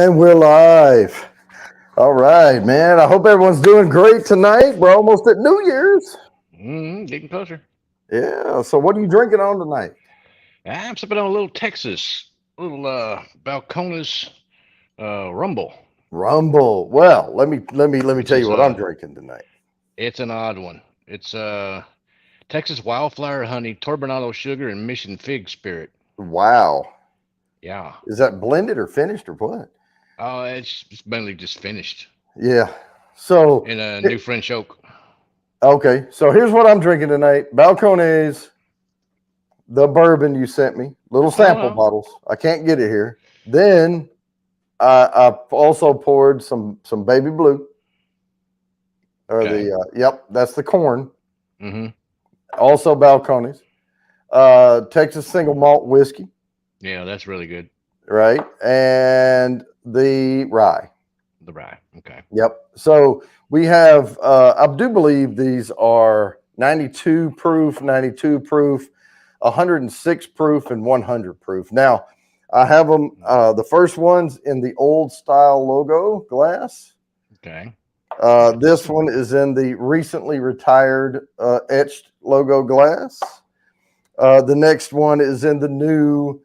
And we're live. All right, man. I hope everyone's doing great tonight. We're almost at New Year's. Getting closer. Yeah. So, what are you drinking on tonight? I'm sipping on a little Texas, a little Balcones Rumble. Rumble. Well, let me Which tell you is what I'm drinking tonight. it's an odd one. It's Texas wildflower honey, turbinado sugar, and mission fig spirit. Wow. Yeah. Is that blended or finished or what? It's mainly just finished Yeah. So, in a new French oak. okay. So here's what I'm drinking tonight. Balcones, the bourbon you sent me, little Oh sample no. bottles. I can't get it here. Then I also poured some baby blue. Or Okay. the yep, that's the corn. Mm-hmm. Also balconies. Texas single malt whiskey, Yeah, that's really good. right? And the rye. The rye. Okay. Yep. So we have I do believe these are 92 proof, 92 proof, 106 proof, and 100 proof. Now, I have them the first one's in the old style logo glass. Okay. This one is in the recently retired etched logo glass. The next one is in the new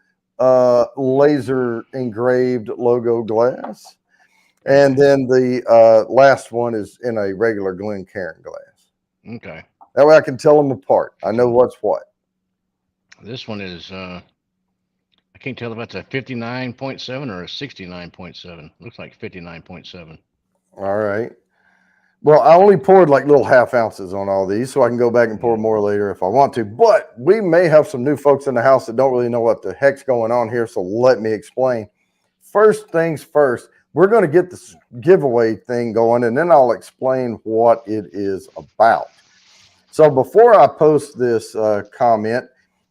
laser engraved logo glass. Very And nice. then the last one is in a regular Glencairn glass. Okay. That way I can tell them apart. I know what's what. This one is I can't tell if that's a 59.7 or a 69.7. Looks like 59.7. All right. Well, I only poured like little half ounces on all these, so I can go back and pour Mm. more later if I want to. But we may have some new folks in the house that don't really know what the heck's going on here, so let me explain. First things first, we're going to get this giveaway thing going, and then I'll explain what it is about. So before I post this comment,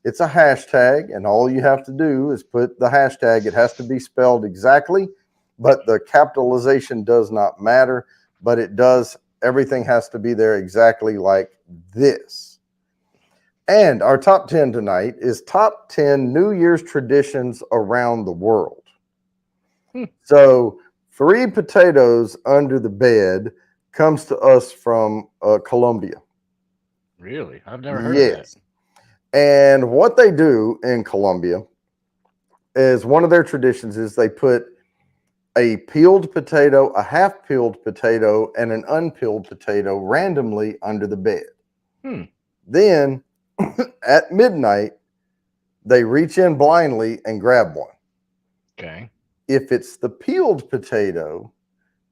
it's a hashtag, and all you have to do is put the hashtag. It has to be spelled exactly, but the capitalization does not matter, but it does. Everything has to be there exactly like this. And our top 10 tonight is top 10 New Year's traditions around the world. Hmm. So, three potatoes under the bed comes to us from Colombia. Really? I've never heard of that. Yes. And what they do in Colombia is one of their traditions is they put a peeled potato, a half peeled potato, and an unpeeled potato randomly under the bed. Hmm. Then at midnight, they reach in blindly and grab one. Okay. If it's the peeled potato,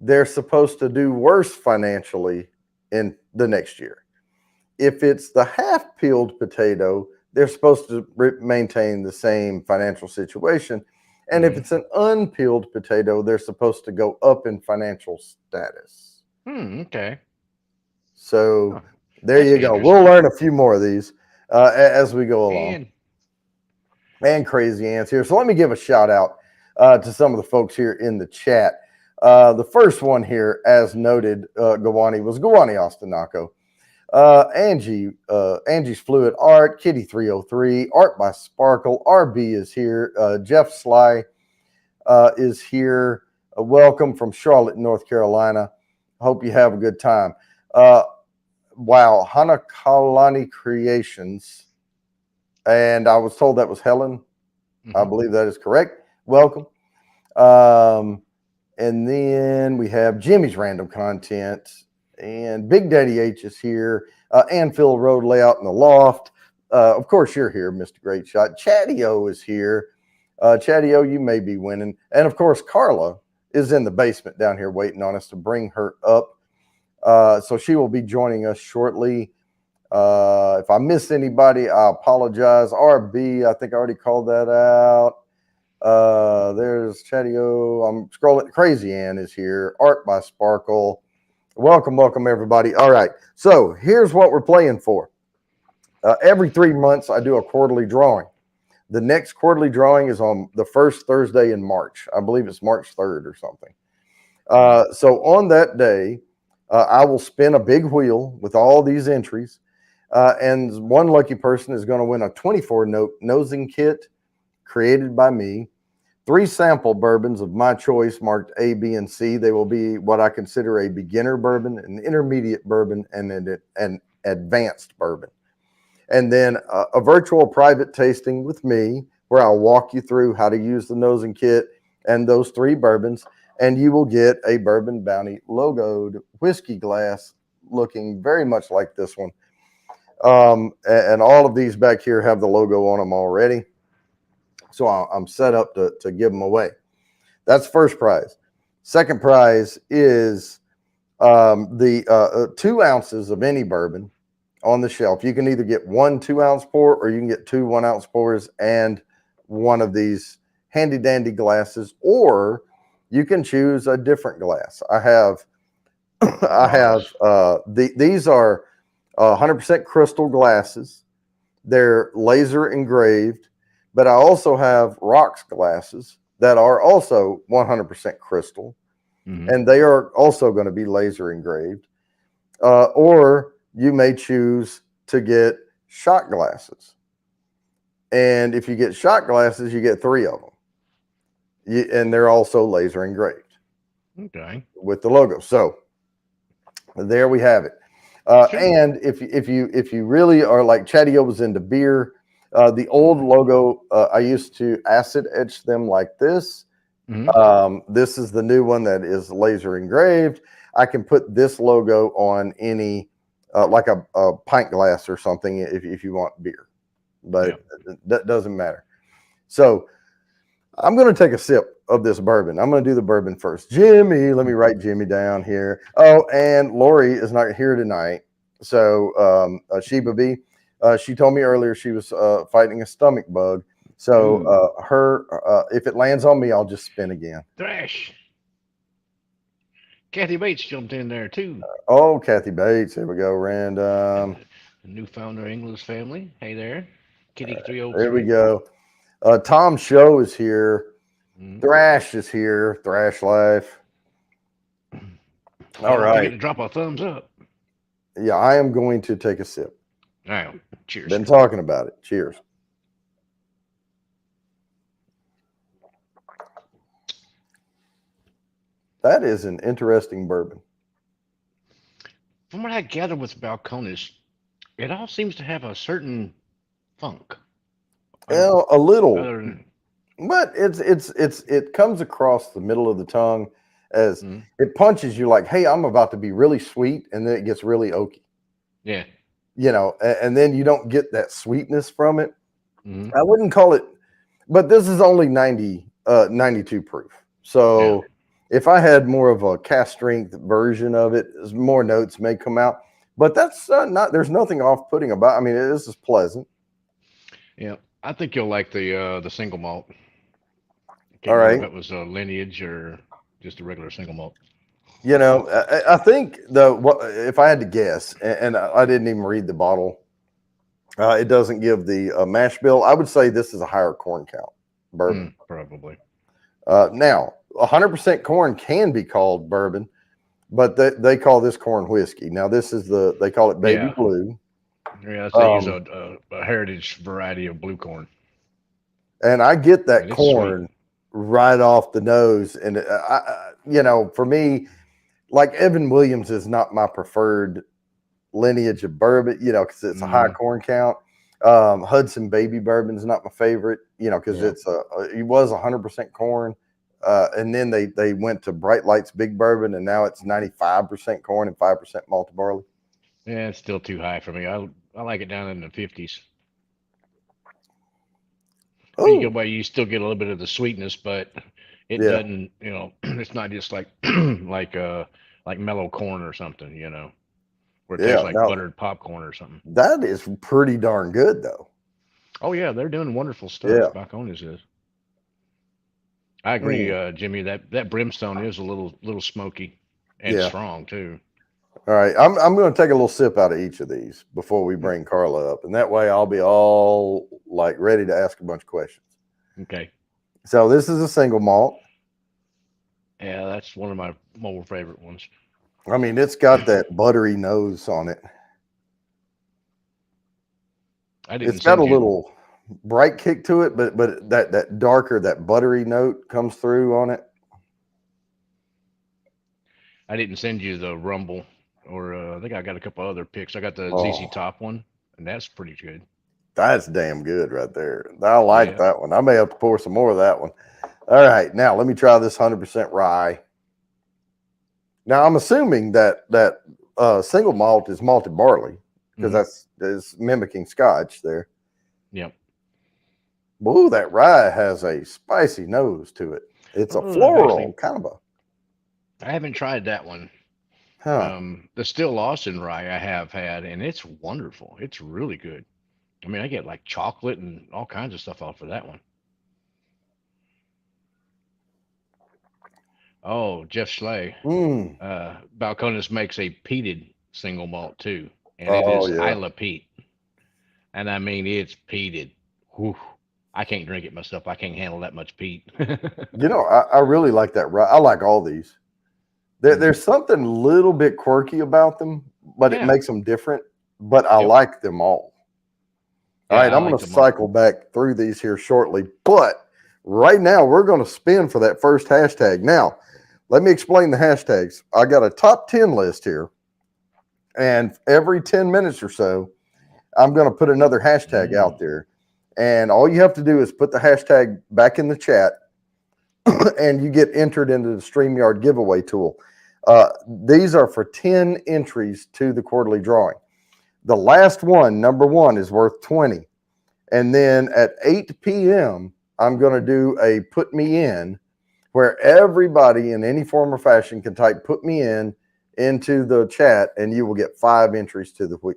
they're supposed to do worse financially in the next year. If it's the half peeled potato, they're supposed to maintain the same financial situation. And if Hmm. it's an unpeeled potato, they're supposed to go up in financial status. Okay. So Huh. there That's you go. interesting. We'll learn a few more of these as we go along. And And crazy ants here. So let me give a shout out to some of the folks here in the chat. The first one here, as noted, Gawani was Gawani Ostanaco. Angie's Fluid Art, Kitty 303, Art by Sparkle, RB is here, Jeff Sly is here. Welcome from Charlotte, North Carolina. Hope you have a good time. Uh, wow, Hanakalani Creations, and I was told that was Helen. I hmm believe that is correct. Welcome. Um, and then we have Jimmy's Random Content, and Big Daddy H is here. Anfield Road Layout in the Loft. Of course, you're here, Mr. Great Shot. Chatty-O is here. Chatty-O, you may be winning. And of course, Carla is in the basement down here waiting on us to bring her up. So she will be joining us shortly. If I missed anybody, I apologize. RB, I think I already called that out. There's Chatty-O. I'm scrolling. Crazy Ann is here. Art by Sparkle. Welcome, everybody. All right. So here's what we're playing for. Every 3 months, I do a quarterly drawing. The next quarterly drawing is on the first Thursday in March. I believe it's March 3rd or something. So on that day, I will spin a big wheel with all these entries. And one lucky person is going to win a 24 note nosing kit created by me. 3 sample bourbons of my choice marked A, B, and C. They will be what I consider a beginner bourbon, an intermediate bourbon, and an advanced bourbon. And then a virtual private tasting with me where I'll walk you through how to use the nosing kit and those 3 bourbons. And you will get a Bourbon Bounty logoed whiskey glass looking very much like this one. And all of these back here have the logo on them already. So I'm set up to give them away. That's first prize. Second prize is the 2 ounces of any bourbon on the shelf. You can either get 1 2-ounce pour or you can get 2 1-ounce pours and one of these handy dandy glasses, or you can choose a different glass. I have these are 100% crystal glasses. They're laser engraved, but I also have rocks glasses that are also 100% crystal, and they are also going to be laser engraved. Or you may choose to get shot glasses. And if you get shot glasses, you get 3 of them. And they're also laser engraved. Okay. With the logo. So there we have it. Sure. And if you really are like Chatty O was into beer, the old logo, I used to acid etch them like this. This is the new one that is laser engraved. I can put this logo on any like a pint glass or something if you want beer, but that doesn't matter. So I'm going to take a sip of this bourbon. I'm going to do the bourbon first. Jimmy, let me write Jimmy down here. Oh, and Lori is not here tonight. So Sheba B, she told me earlier she was fighting a stomach bug. So if it lands on me, I'll just spin again. Thrash. Kathy Bates jumped in there too. Oh, Kathy Bates. Here we go. Random. The new founder of English family. Hey there. Kitty 303. There we go. Tom Show is here. Thrash is here. Thrash Life. All right. Forget to drop a thumbs up. Yeah, I am going to take a sip. All right. Cheers. Been talking about it. Cheers. That is an interesting bourbon. From what I gather with Balcones, it all seems to have a certain funk. Well, a little, but it comes across the middle of the tongue as it punches you like, hey, I'm about to be really sweet, and then it gets really oaky. Yeah. You know, and then you don't get that sweetness from it. I wouldn't call it, but this is only 92 proof. So if I had more of a cast strength version of it, more notes may come out. But that's there's nothing off-putting about. I mean, this is pleasant. Yeah, I think you'll like the single malt. All right, if it was a lineage or just a regular single malt. You know, I think if I had to guess, and I didn't even read the bottle, it doesn't give the mash bill. I would say this is a higher corn count bourbon. Probably. Now, 100% corn can be called bourbon, but they call this corn whiskey. Now, they call it baby blue. Yeah, they use a heritage variety of blue corn. And I get that corn right off the nose. And, for me, like Evan Williams is not my preferred lineage of bourbon, because it's a high corn count. Hudson Baby Bourbon is not my favorite, because it was 100% corn. And then they went to Bright Lights Big Bourbon, and now it's 95% corn and 5% malted barley. Yeah, it's still too high for me. I like it down in the 50s. You still get a little bit of the sweetness, but it doesn't. It's not just like like mellow corn or something. Where it tastes like buttered popcorn or something. That is pretty darn good, though. Oh yeah, they're doing wonderful stuff. Balcones is. I agree, Jimmy. That brimstone is a little smoky and strong too. All right, I'm going to take a little sip out of each of these before we bring Carla up, and that way I'll be all like ready to ask a bunch of questions. Okay. So this is a single malt. Yeah, that's one of my more favorite ones. I mean, it's got that buttery nose on it. It's got a little. bright kick to it, but that darker, that buttery note comes through on it. I didn't send you the Rumble, or I think I got a couple other picks. I got the ZZ Oh, Top one, and that's pretty good. that's damn good right there. I like Yeah. that one. I may have to pour some more of that one. All right, now let me try this 100% rye. Now I'm assuming that single malt is malted barley because Hmm. that's mimicking Scotch there. Yep. Ooh, that rye has a spicy nose to it. It's a Oh, I've floral actually kind of I haven't tried that one. huh. The Still Lawson rye I have had, and it's wonderful. It's really good. I mean, I get like chocolate and all kinds of stuff off of that one. Oh, Jeff Schley. Mm. Balcones makes a peated single malt too, and it Oh is yeah. Isla Peat. And I mean, it's peated. Whew. I can't drink it myself. I can't handle that much peat. I really like that rye. I like all these. Hmm. There's something a little bit quirky about them, but it Yeah. makes them different. But I Yep. like them all. All right, Yeah, I I'm like going to them all. cycle back through these here shortly. But right now, we're going to spin for that first hashtag. Now, let me explain the hashtags. I got a top 10 list here, and every 10 minutes or so, I'm going to put another hashtag Mm. out there. And all you have to do is put the hashtag back in the chat, and you get entered into the StreamYard giveaway tool. These are for 10 entries to the quarterly drawing. The last one, number one, is worth 20. And then at 8 p.m., I'm going to do a put me in where everybody in any form or fashion can type put me in into the chat and you will get 5 entries to the wheel.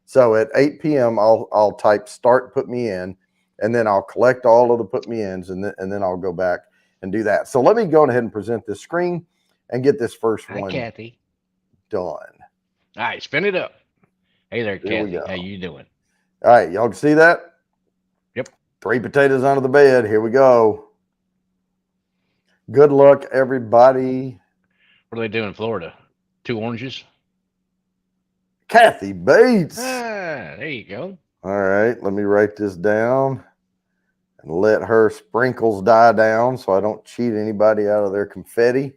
So at 8 p.m., I'll type start put me in and then I'll collect all of the put me ins and then I'll go back and do that. So let me go ahead and present this screen and get this first Hi, one Kathy. done. All right, spin it up. Hey there, Here we Kathy. go. How you doing? All right, y'all can see that? Yep. 3 potatoes under the bed. Here we go. Good luck, everybody. What do they do in Florida? 2 oranges? Kathy Bates. Ah, there you go. All right, let me write this down and let her sprinkles die down so I don't cheat anybody out of their confetti.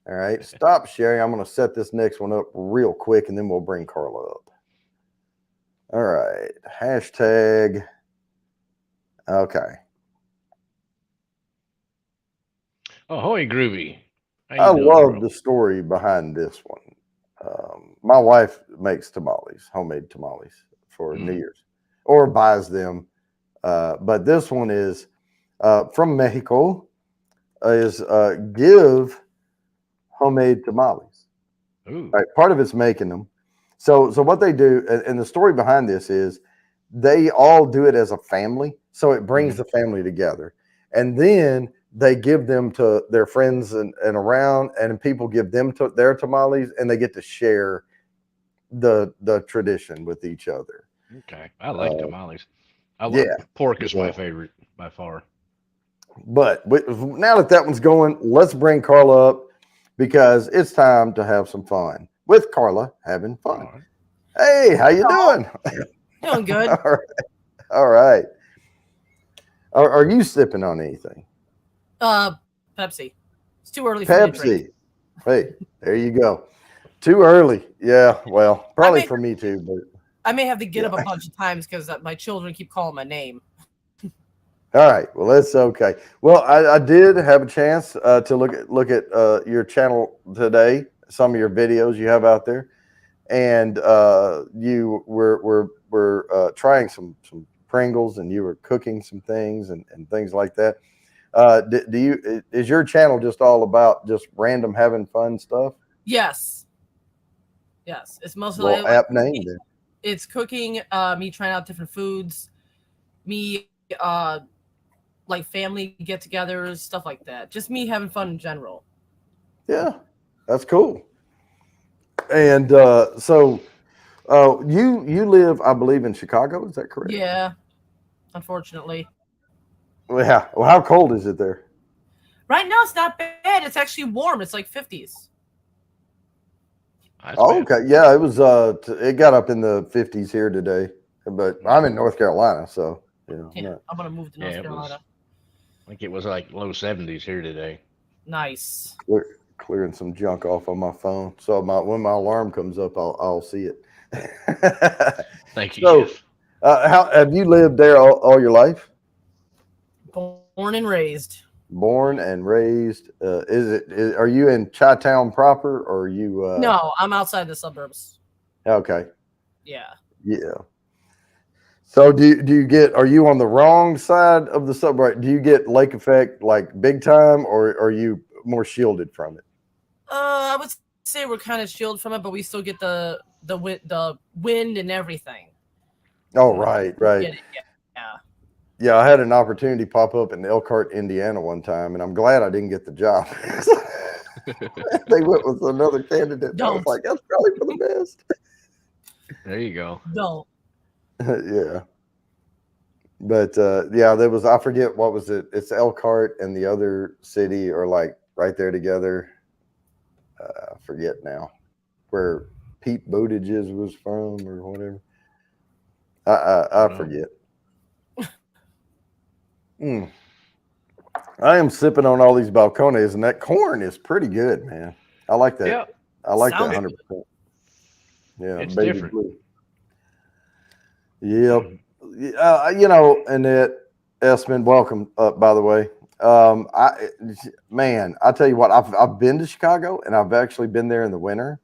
All right, stop sharing. I'm going to set this next one up real quick and then we'll bring Carla up. All right, hashtag. Okay. Oh, hoy, Groovy. How I you doing, love bro? the story behind this one. My wife makes tamales, homemade tamales for New Mm. Year's, or buys them. But this one is from Mexico. Is give homemade tamales. Ooh. Right, part of it's making them. So what they do, and the story behind this is, they all do it as a family, so it brings Hmm. the family together, and then they give them to their friends and around, and people give them to their tamales, and they get to share the tradition with each other. Okay. I like Uh, tamales. I love yeah, pork is my yeah. favorite by far. But now that one's going, let's bring Carla up because it's time to have some fun with Carla having fun. All right. Hey, how you Hello. doing? Doing good. All right. All right. Are you sipping on anything? Pepsi. It's too early for me to drink. Pepsi. Hey, there you go. Too early. Yeah, well, I probably may for me too, but I may have to get up a yeah. bunch of times because my children keep calling my name. All right. Well, that's okay. Well, I did have a chance to look at your channel today, some of your videos you have out there, and you were trying some Pringles, and you were cooking some things and things like that. Do you is your channel just all about just random having fun stuff? Yes, yes. It's Well, mostly like app name then. it's cooking. Me trying out different foods. Me like family get-togethers, stuff like that. Just me having fun in general. Yeah, that's cool. And you live, I believe, in Chicago. Is that correct? Yeah, unfortunately. Well, yeah. Well, how cold is it there? Right now it's not bad. It's actually warm. It's like 50s. That's Oh, bad. okay. Yeah, it was. It got up in the 50s here today, but I'm Okay. in North Carolina, so. Yeah, I'm gonna move to North Carolina. I think it was like low 70s here today. Nice. Clearing some junk off on my phone, so when my alarm comes up, I'll see it. Thank you, So, Jeff. how have you lived there all your life? Born and raised. Born and raised. Are you in Chi-Town proper, or are you? No, I'm outside the suburbs. Okay. Yeah. Yeah. So do you get? Are you on the wrong side of the suburb? Do you get lake effect like big time, or are you more shielded from it? I would say we're kind of shielded from it, but we still get the wind and everything. Oh, right. Get it. Yeah. Yeah, I had an opportunity pop up in Elkhart, Indiana one time, and I'm glad I didn't get the job. They went with another candidate. I was like, that's probably for the best. There you go. Don't. Yeah. But yeah, there was, I forget what was it. It's Elkhart and the other city are like right there together. I forget now where Pete Buttigieg was from or whatever. I forget. Mm. I am sipping on all these balcones, and that corn is pretty good, man. I like that. Yep. I like Sounds that 100%. Yeah, it's baby different. blue. Yep. Annette Essman, welcome up, by the way. I tell you what, I've been to Chicago, and I've actually been there in the winter.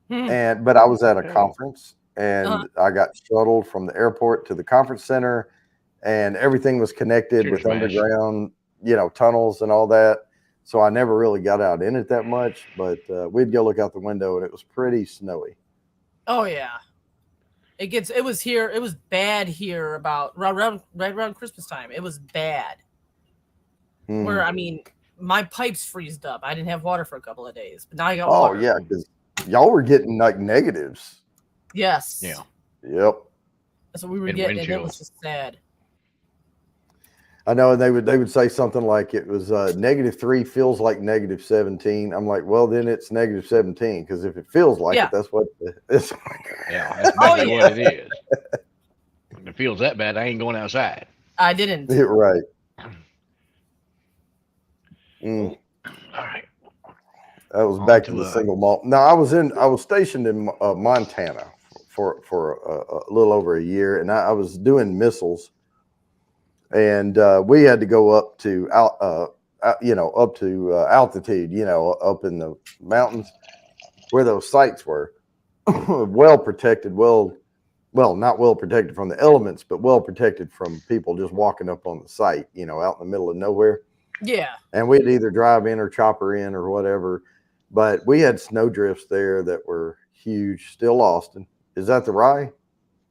But I was at a conference, and I got shuttled from the airport to the conference center, and everything was connected with underground, tunnels and all that. So I never really got out in it that much, but we'd go look out the window, and it was pretty snowy. Oh yeah, it was bad here about right around Christmas time. It was bad. Where I mean, my pipes freezed up. I didn't have water for a couple of days, but now I got water. Oh yeah, because y'all were getting like negatives. Yes. Yeah. Yep. That's what we were getting, and it was just sad. I know, and they would say something like it was -3 feels like -17. I'm like, well, then it's -17 because if it feels like it, that's what it's. Yeah, that's basically what it is. If it feels that bad, I ain't going outside. I didn't. Right. All right. That was back to the single malt. No, I was stationed in Montana for a little over a year, and I was doing missiles. And we had to go up to altitude, up in the mountains where those sites were, well protected, not well protected from the elements, but well protected from people just walking up on the site, out in the middle of nowhere. Yeah. And we'd either drive in or chopper in or whatever. But we had snow drifts there that were huge. Still Austin. Is that the rye?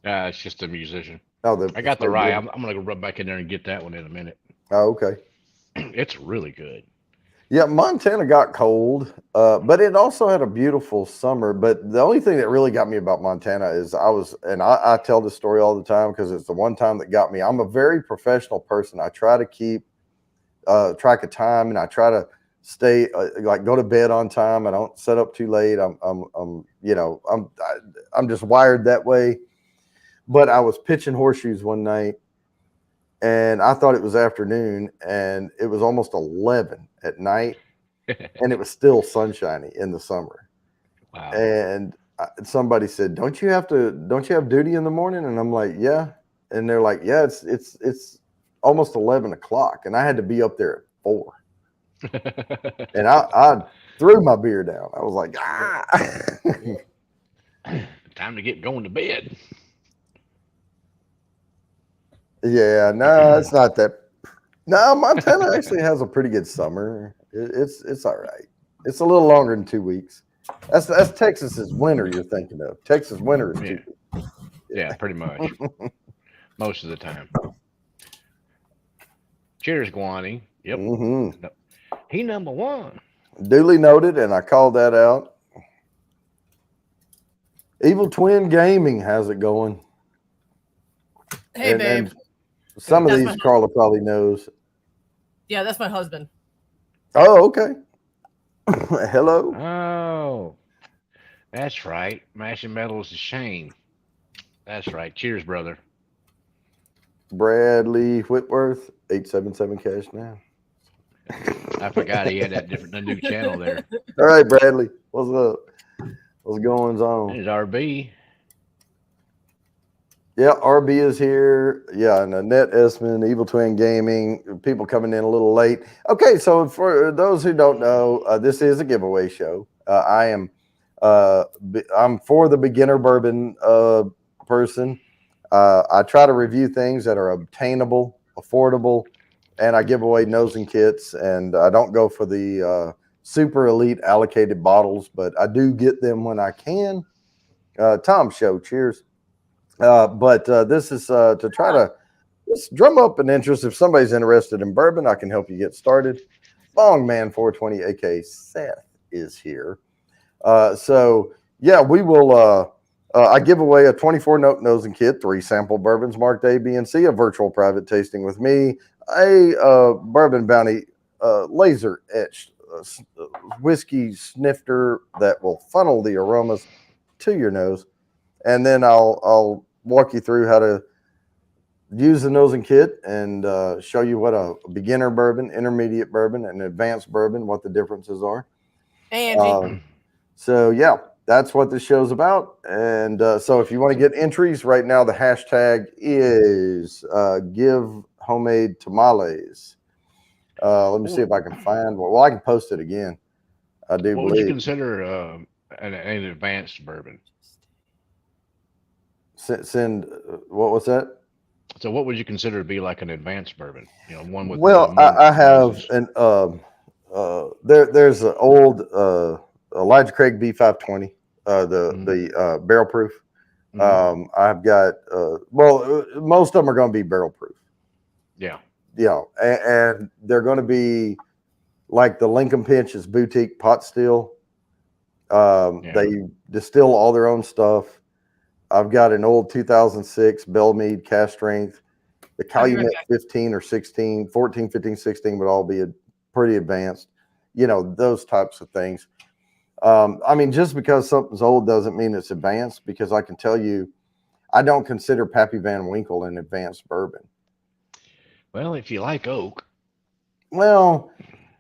It's just a musician. Oh, I got the rye. I'm going to go rub back in there and get that one in a minute. Oh, okay. It's really good. Yeah, Montana got cold, but it also had a beautiful summer. But the only thing that really got me about Montana is I tell this story all the time because it's the one time that got me. I'm a very professional person. I try to keep track of time, and I try to stay go to bed on time. I don't set up too late. I'm just wired that way. But I was pitching horseshoes one night, and I thought it was afternoon, and it was almost 11 at night, and it was still sunshiny in the summer. Wow. And somebody said, don't you have duty in the morning? And I'm like, yeah. And they're like, yeah, it's almost 11 o'clock, and I had to be up there at 4. And I threw my beer down. I was like, time to get going to bed. Yeah, no, it's not that. No, Montana actually has a pretty good summer. It's all right. It's a little longer than 2 weeks. That's Texas's winter you're thinking of. Texas winter is 2 weeks. Yeah, pretty much. Most of the time. Cheers, Guani. Yep. Mm-hmm. He number one. Duly noted, and I called that out. Evil Twin Gaming, how's it going? Hey, babe. And some of these Carla probably knows. Yeah, that's my husband. Oh, okay. Hello. Oh, that's right. Mashing metal is a shame. That's right. Cheers, brother. Bradley Whitworth, 877 cash now. I forgot he had the new channel there. All right, Bradley, what's up? What's going on? There's RB. Yeah, RB is here. Yeah, and Annette Esmond, Evil Twin Gaming. People coming in a little late. Okay, so for those who don't know, this is a giveaway show. I'm for the beginner bourbon person. I try to review things that are obtainable, affordable, and I give away nosing kits. And I don't go for the super elite allocated bottles, but I do get them when I can. Tom Show, cheers. But this is to try to just drum up an interest. If somebody's interested in bourbon, I can help you get started. Bongman 420, aka Seth, is here. So yeah, we will. I give away a 24-note nosing kit, 3 sample bourbons marked A, B, and C, a virtual private tasting with me, a Bourbon Bounty laser etched whiskey snifter that will funnel the aromas to your nose, and then I'll walk you through how to use the nosing kit and show you what a beginner bourbon, intermediate bourbon, and advanced bourbon, what the differences are. And so yeah, that's what this show's about. And so if you want to get entries right now, the hashtag is give homemade tamales. Let me see if I can find one. Well, I can post it again. I do What believe. would you consider an advanced bourbon? Send what was that? So what would you consider to be like an advanced bourbon? You know, one with I have an there's an old Elijah Craig B520, the barrel proof. I've got most of them are going to be barrel proof. Yeah. Yeah, and they're going to be like the Lincoln Pinch is boutique pot still. They distill all their own stuff. I've got an old 2006 Bellmead cast strength. The Calumet 15 or 16, 14, 15, 16 would all be pretty advanced. You know, those types of things. I mean, just because something's old doesn't mean it's advanced, because I can tell you, I don't consider Pappy Van Winkle an advanced bourbon. Well, if you like oak. Well,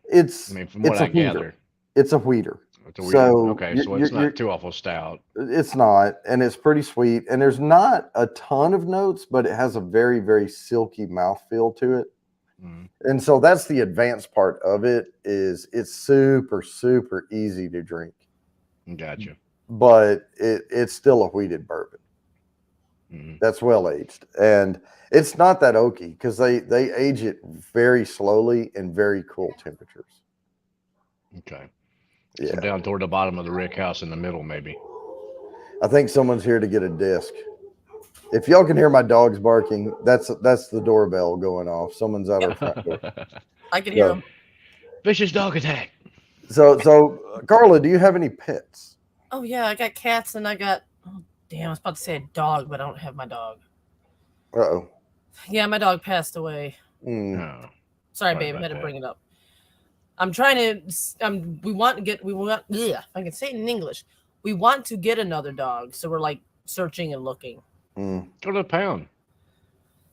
it's. I mean, from what I gather. It's a wheater. So it's not too awful stout. It's not, and it's pretty sweet, and there's not a ton of notes, but it has a very, very silky mouthfeel to it. And so that's the advanced part of it, is it's super, super easy to drink. Gotcha. But it's still a wheated bourbon. That's well aged, and it's not that oaky because they age it very slowly in very cool temperatures. Okay. Yeah. So down toward the bottom of the rick house in the middle, maybe. I think someone's here to get a disc. If y'all can hear my dogs barking, that's the doorbell going off. Someone's out our front door. I can hear them. Vicious dog attack. So Carla, do you have any pets? Oh yeah, I got cats and I got. Oh damn, I was about to say a dog, but I don't have my dog. Uh-oh. Yeah, my dog passed away. Oh, sorry, babe, I had to bring it up. I'm trying to. We want. Yeah, I can say it in English. We want to get another dog, so we're like searching and looking. Go to the pound.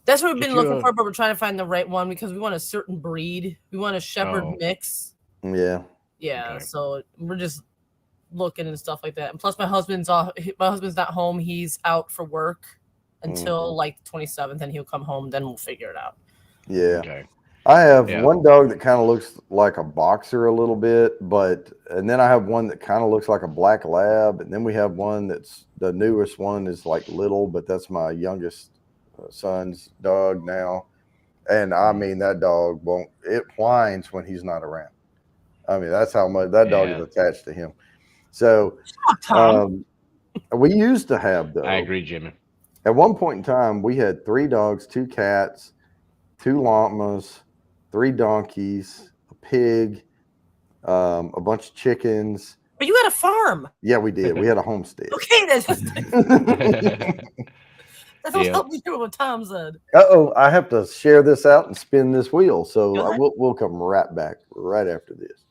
That's what we've been looking for, but we're trying to find the right one because we want a certain breed. We want a shepherd mix. Yeah. Yeah. Okay. So we're just looking and stuff like that. And plus, my husband's not home. He's out for work until like the 27th, and he'll come home. Then we'll figure it out. Yeah. Okay. I have one dog that kind of looks like a boxer a little bit, and then I have one that kind of looks like a black lab, and then we have one that's the newest one is like little, but that's my youngest son's dog now. And I mean, that dog it whines when he's not around. I mean, that's how much that dog is attached to him. So we used to have those. I agree, Jimmy. At one point in time, we had 3 dogs, 2 cats, 2 llamas, 3 donkeys, a pig, a bunch of chickens. But you had a farm. Yeah, we did. We had a homestead. Okay, that's what helped me hear what Tom said. I have to share this out and spin this wheel. So we'll come right back right after this.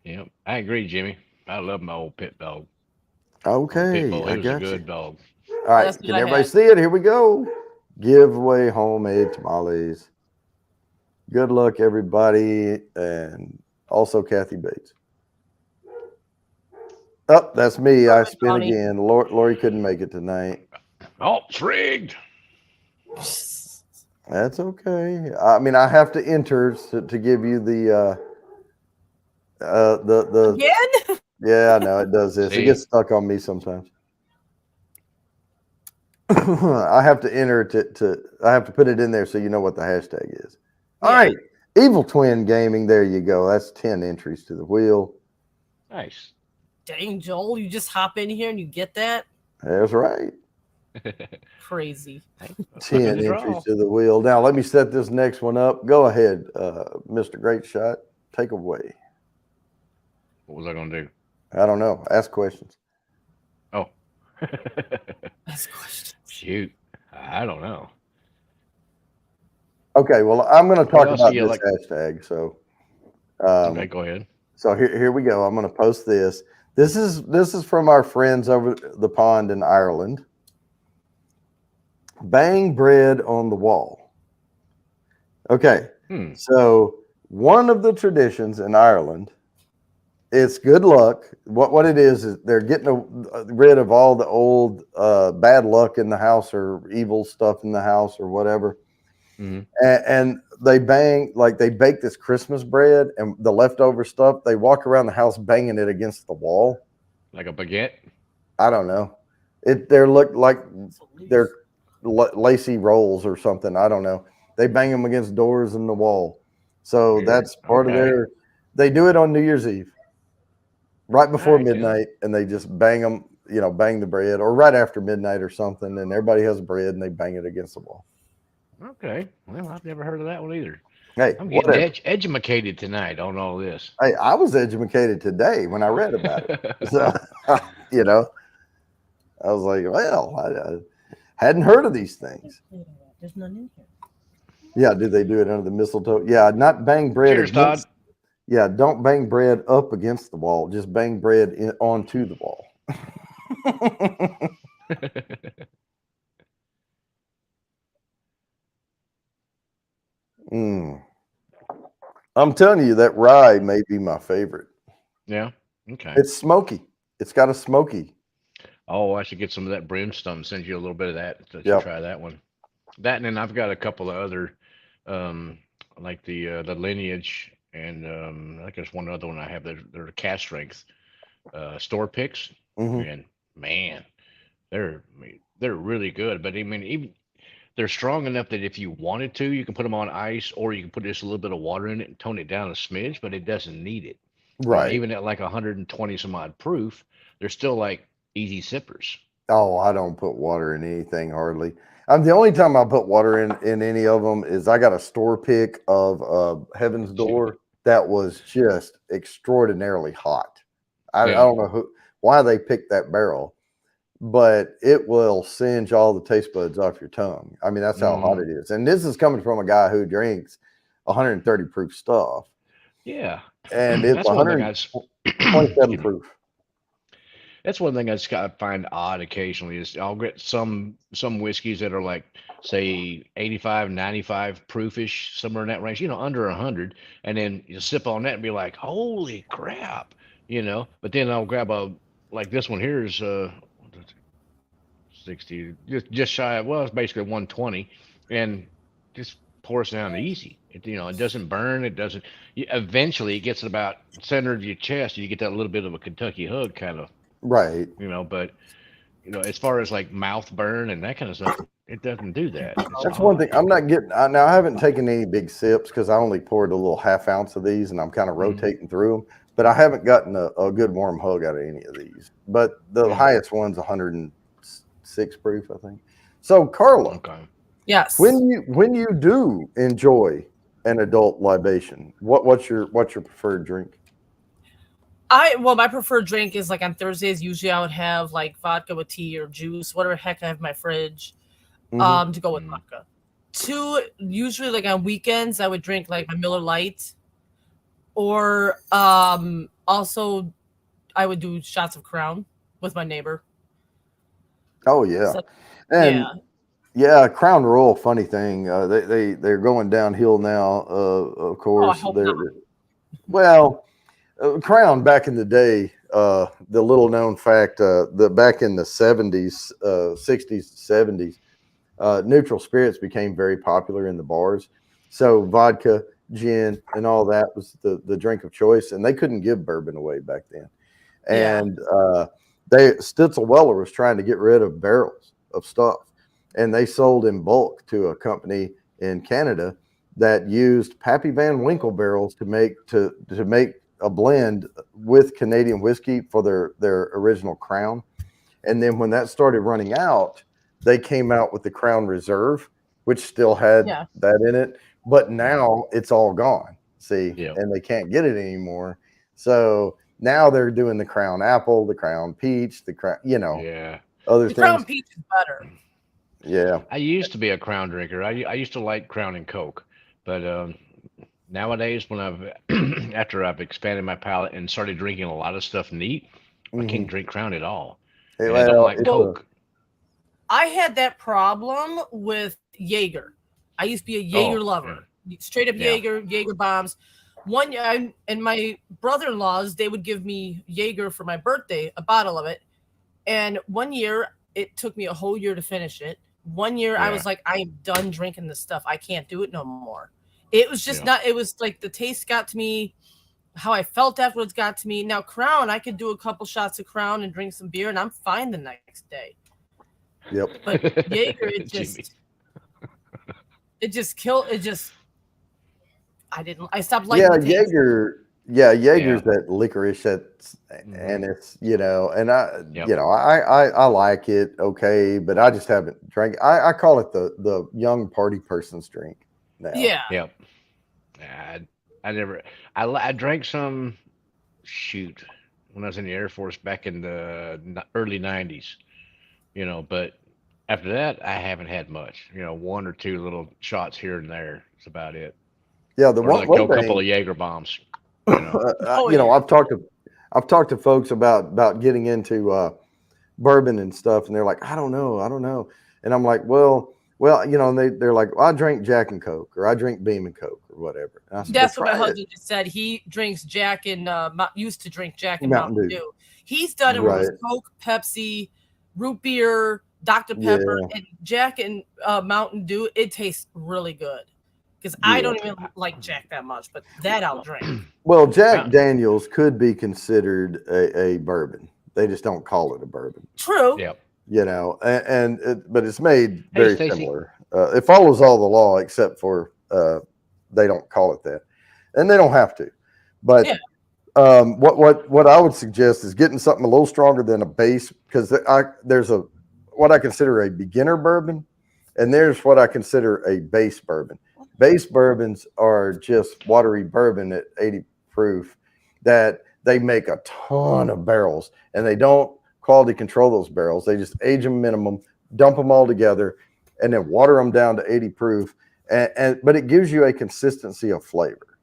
Yeah, I agree, Jimmy. I love my old pit dog. Okay, He was a good dog. All right, can everybody see it? Here we go. Give away homemade tamales. Good luck, everybody, and also Kathy Bates. Oh, that's me. I spin Funny. again. Lori couldn't make it tonight. Oh, it's rigged. That's okay. I mean, I have to enter to give you the Again? yeah. I know it does this. It See, gets stuck on me sometimes. I have to enter to I have to put it in there so you know what the hashtag is. All Yeah. right, Evil Twin Gaming. There you go. That's 10 entries to the wheel. nice. Dang, Joel, you just hop in here and you get that? That's right. Crazy. 10 entries to the wheel. Now let me set this next one up. Go ahead, Mr. Great Shot. Take away. What was I gonna do? I don't know. Ask questions. Oh, That's questions. shoot, I don't know. Okay, well, I'm going to What talk else do about you this like? hashtag. So, Okay, go ahead. so here we go. I'm going to post this. This is from our friends over the pond in Ireland. Bang bread on the wall. Okay, so one of the traditions in Ireland, it's good luck. What it is they're getting rid of all the old bad luck in the house or evil stuff in the house or whatever. And they they bake this Christmas bread and the leftover stuff. They walk around the house banging it against the wall. Like a baguette. I don't know. They're look like they're lacy rolls or something. I don't know. They bang them against doors and the wall. So Weird. that's part of Okay. their. They do it on New Year's Eve, right before Nice, yeah. midnight, and they just bang them. Bang the bread, or right after midnight or something, and everybody has bread and they bang it against the wall. Okay. Well, I've never heard of that one either. Hey, I'm getting whatever. educated tonight on all this. Hey, I was educated today when I read about it. So, you know, I was like, well, I hadn't heard of these things. There's none in here. Yeah, do they do it under the mistletoe? Yeah, not bang bread Cheers, Todd. against. Yeah, don't bang bread up against the wall. Just bang bread onto the wall. Mm. I'm telling you, that rye may be my favorite. Yeah. Okay. It's smoky. It's got a smoky. Oh, I should get some of that brimstone. Send you a little bit of that to Yep. try that one. That, and then I've got a couple of other, like the lineage, and I think there's one other one I have. They're cast strength store picks, Mm-hmm. and man, they're really good. But I mean, even they're strong enough that if you wanted to, you can put them on ice, or you can put just a little bit of water in it and tone it down a smidge. But it doesn't need it. Right. Even at like 120 some odd proof, they're still like easy sippers. Oh, I don't put water in anything hardly. The only time I put water in any of them is I got a store pick of Heaven's Shoot. Door that was just extraordinarily hot. I Yeah. don't know why they picked that barrel, but it will singe all the taste buds off your tongue. I mean, that's how hot it is. And this is coming from a guy who drinks 130 proof stuff, Yeah. and it's That's one thing I 127 excuse me. proof. That's one thing I just gotta find odd occasionally is I'll get some whiskeys that are like say 85, 95 proofish, somewhere in that range, under 100, and then you sip on that and be like, holy crap. But then I'll grab a like this one here is 60, just shy of, well, it's basically 120, and just pours down easy. It doesn't burn. It doesn't. Eventually, it gets about center of your chest. You get that little bit of a Kentucky hug kind of, Right. but as far as like mouth burn and that kind of stuff, it doesn't do that. It's That's one thing odd. I'm not getting. Now I haven't taken any big sips because I only poured a little half ounce of these, and I'm kind of Mhm. rotating through them. But I haven't gotten a good warm hug out of any of these. But the Yeah. highest one's 106 proof, I think. So Carla, Okay. Yes. when you do enjoy an adult libation, what's your preferred drink? My preferred drink is like on Thursdays. Usually, I would have like vodka with tea or juice, whatever heck I have in my fridge, Mm-hmm. to go with Mhm. vodka. Two, usually like on weekends, I would drink like my Miller Lite, or also I would do shots of Crown with my neighbor. Oh yeah, So and yeah, Yeah, Crown Royal. Funny thing, they're going downhill now. Of course, well, Crown back in the day. The little known fact, the back in the 70s, 60s, 70s, neutral spirits became very popular in the bars. So vodka, gin, and all that was the drink of choice, and they couldn't give bourbon away back then. And Stitzel Weller was trying to get rid of barrels of stuff, and they sold in bulk to a company in Canada that used Pappy Van Winkle barrels to make a blend with Canadian whiskey for their original Crown. And then when that started running out, they came out with the Crown Reserve, which still had that in it, but now it's all gone. See, and they can't get it anymore. So now they're doing the Crown Apple, the Crown Peach, the Crown, other things. Crown Peach is better. Yeah. I used to be a Crown drinker. I used to like Crown and Coke, but nowadays when after I've expanded my palate and started drinking a lot of stuff neat, I can't drink Crown at all. I don't like Coke. I had that problem with Jaeger. I used to be a Jaeger lover. Straight up Jaeger bombs. One year, and my brother-in-laws, they would give me Jaeger for my birthday, a bottle of it. And one year, it took me a whole year to finish it. One year, I was like, I am done drinking this stuff. I can't do it no more. It was just not, it was like the taste got to me, how I felt afterwards got to me. Now, Crown, I could do a couple shots of Crown and drink some beer, and I'm fine the next day. Yep. But Jaeger, I stopped liking the taste. Jaeger's that licorice and it's, and I like it. Okay. But I just haven't drank. I call it the young party person's drink now. Yeah. Yep. I drank some when I was in the Air Force back in the early 90s, but after that, I haven't had much, one or two little shots here and there. That's about it. Yeah. A couple of Jaeger bombs. I've talked to folks about getting into bourbon and stuff, and they're like, I don't know. And I'm like, well, and they're like, well, I drink Jack and Coke, or I drink Beam and Coke, or whatever. And I said, that's what my husband just said. He drinks Jack and used to drink Jack and Mountain Dew. He's done it with Coke, Pepsi, root beer, Dr. Pepper, and Jack and Mountain Dew. It tastes really good. Because I don't even like Jack that much, but that I'll drink. Well, Jack Daniels could be considered a bourbon. They just don't call it a bourbon. True. Yep. But it's made very similar. It follows all the law except for they don't call it that, and they don't have to. But what I would suggest is getting something a little stronger than a base, because there's what I consider a beginner bourbon, and there's what I consider a base bourbon. Base bourbons are just watery bourbon at 80 proof that they make a ton of barrels, and they don't quality control those barrels. They just age them minimum, dump them all together, and then water them down to 80 proof. But it gives you a consistency of flavor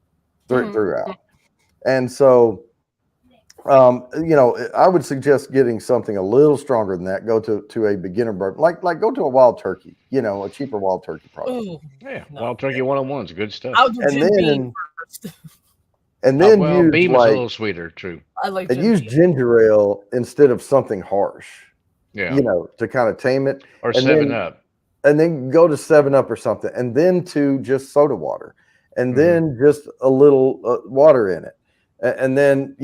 throughout. And so, I would suggest getting something a little stronger than that. Go to a beginner bourbon, like go to a Wild Turkey, a cheaper Wild Turkey product. Ooh, Wild Turkey 101 is good stuff. I'll do Beam first. And then use Beam is a little sweeter, true. I like use ginger ale instead of something harsh. Yeah. To kind of tame it. Or 7-Up. And then go to 7-Up or something, and then to just soda water, and then just a little water in it, and then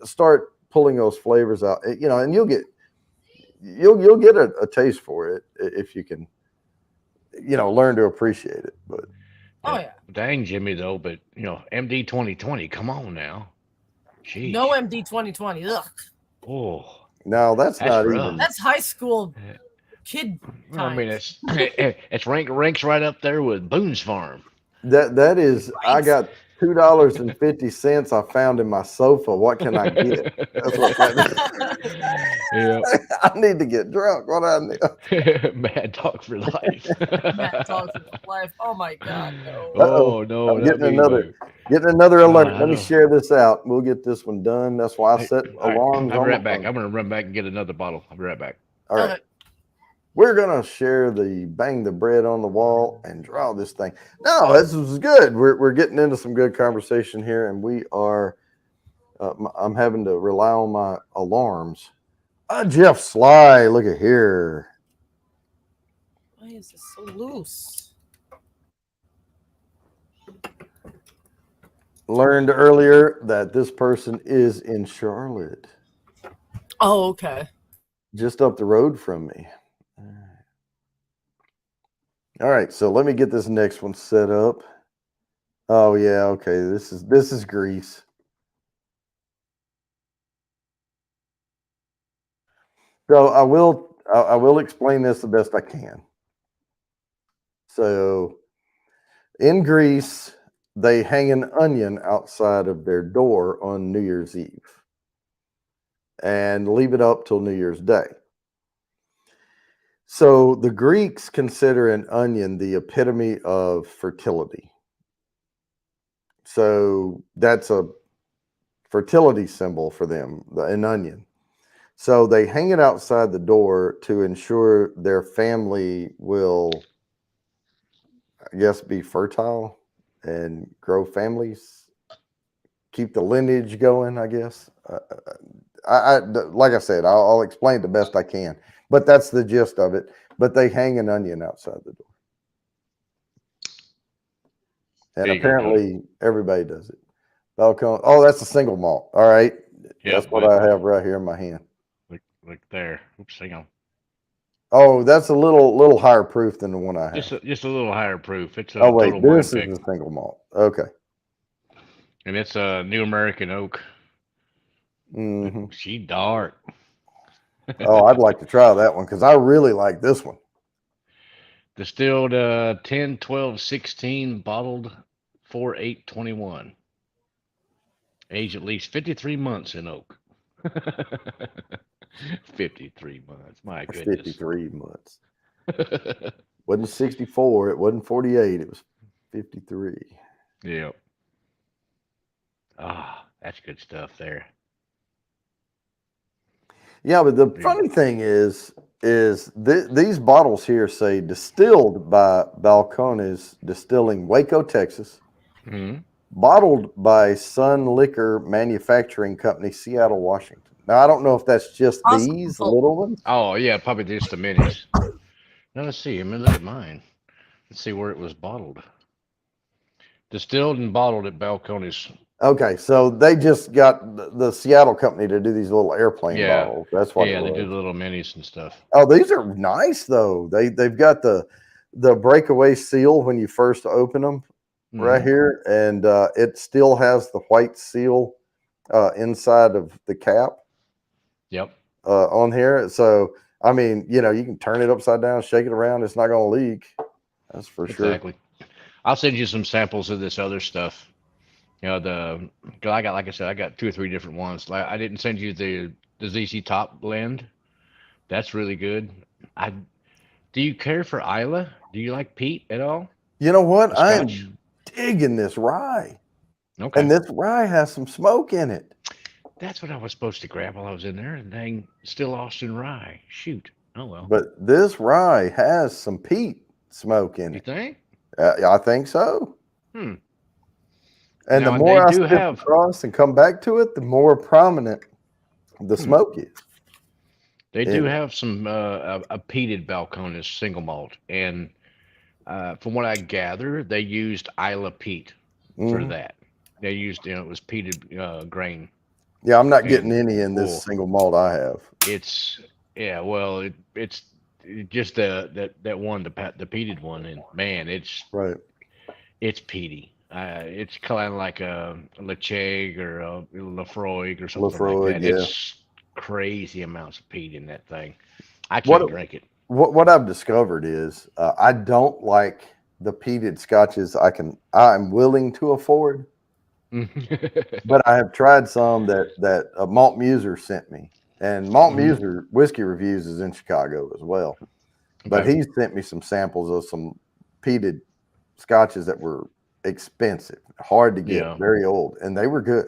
start pulling those flavors out. And you'll get a taste for it if you can, learn to appreciate it. But dang, Jimmy, though. But MD 2020, come on now. Jeez. No MD 2020. Ugh. Oh. No, that's not rough. even. That's high school kid times. I mean, it's ranks right up there with Boone's Farm. That is. Right. I got $2.50 I found in my sofa. What can I get? That's what that is. I need to get drunk. What I need. Mad Dog for life. Mad Dog for life. Oh my God. No. Oh no. I'm getting another alert. Let me share this out. We'll get this one done. That's why I set alarms. I'll be right back. I'm gonna run back and get another bottle. I'll be right back. All right. We're gonna share the bang the bread on the wall and draw this thing. No, this was good. We're getting into some good conversation here, and we are. I'm having to rely on my alarms. Jeff Sly, look at here. Why is this so loose? Learned earlier that this person is in Charlotte. Oh, okay. Just up the road from me. All right, so let me get this next one set up. Oh yeah, okay. This is Greece. So I will explain this the best I can. So in Greece, they hang an onion outside of their door on New Year's Eve and leave it up till New Year's Day. So the Greeks consider an onion the epitome of fertility. So that's a fertility symbol for them, an onion. So they hang it outside the door to ensure their family will, I guess, be fertile and grow families, keep the lineage going, I guess. Like I said, I'll explain the best I can, but that's the gist of it. But they hang an onion outside the door. And apparently everybody does it. Balcony. Oh, that's a single malt. All right. Yep, that's what I have right here in my hand. Look there. Oops, hang on. Oh, that's a little higher proof than the one I have. Just a little higher proof. It's a oh wait, this is a single malt. Okay. And it's a New American Oak. Mm-hmm. She dark. Oh, I'd like to try that one because I really like this one. Distilled 10, 12, 16, bottled 4, 8, 21. Aged at least 53 months in oak. 53 months. My goodness. 53 months. Wasn't 64. It wasn't 48. It was 53. Yep. Ah, that's good stuff there. Yeah, but the funny thing is these bottles here say distilled by Balcones Distilling, Waco, Texas. Mm-hmm. Bottled by Sun Liquor Manufacturing Company, Seattle, Washington. Now, I don't know if that's just these little ones. Oh, yeah, probably just the minis. Now, let's see. I mean, look at mine. Let's see where it was bottled. Distilled and bottled at Balcones. Okay, so they just got the Seattle company to do these little airplane bottles. That's what. Yeah, they do the little minis and stuff. Oh, these are nice though. They've got the breakaway seal when you first open them right here, and it still has the white seal inside of the cap. Yep. On here, so I mean, you can turn it upside down, shake it around. It's not going to leak. That's for sure. Exactly. I'll send you some samples of this other stuff. I got, like I said, I got 2 or 3 different ones. Like I didn't send you the ZC Top blend. That's really good. Do you care for Isla? Do you like peat at all? You know what? I'm digging this rye. Okay. And this rye has some smoke in it. That's what I was supposed to grab while I was in there. And dang, still Austin rye. Shoot. Oh well. But this rye has some peat smoke in it. You think? I think so. And now, the more I step across and come back to it, the more prominent the smoke is. They do have some a peated Balcones single malt, and from what I gather, they used Isla peat for that. They used, it was peated grain. Yeah, I'm not getting any in this single malt I have. It's it's just that one, the peated one, and man, it's right. It's peaty. It's kind of like a Lecheg or a Lafroig or something like that. Yeah. It's crazy amounts of peat in that thing. I can't drink it. What I've discovered is I don't like the peated scotches I'm willing to afford. But I have tried some that Malt Muser sent me, and Malt Muser Whiskey Reviews is in Chicago as well. But he sent me some samples of some peated scotches that were expensive, hard to get, very old, and they were good.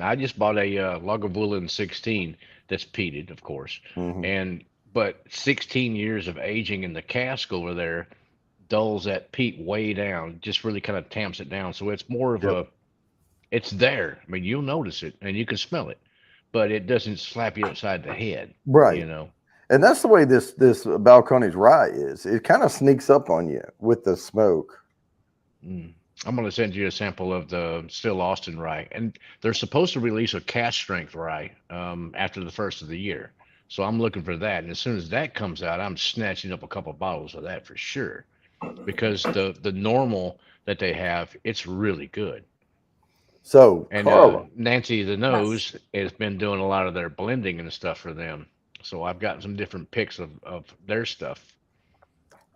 I just bought a Lagavulin 16 that's peated, of course, but 16 years of aging in the cask over there dulls that peat way down, just really kind of tamps it down. So it's more of Yep. it's there. I mean, you'll notice it and you can smell it, but it doesn't slap you upside the head, Right. you know. And that's the way this Balcones rye is. It kind of sneaks up on you with the smoke. Mm. I'm going to send you a sample of the Still Austin rye, and they're supposed to release a cask strength rye after the first of the year. So I'm looking for that, and as soon as that comes out, I'm snatching up a couple of bottles of that for sure, because the normal that they have, it's really good. So, And Carla, Nancy the Yes. Nose has been doing a lot of their blending and stuff for them. So I've got some different picks of their stuff.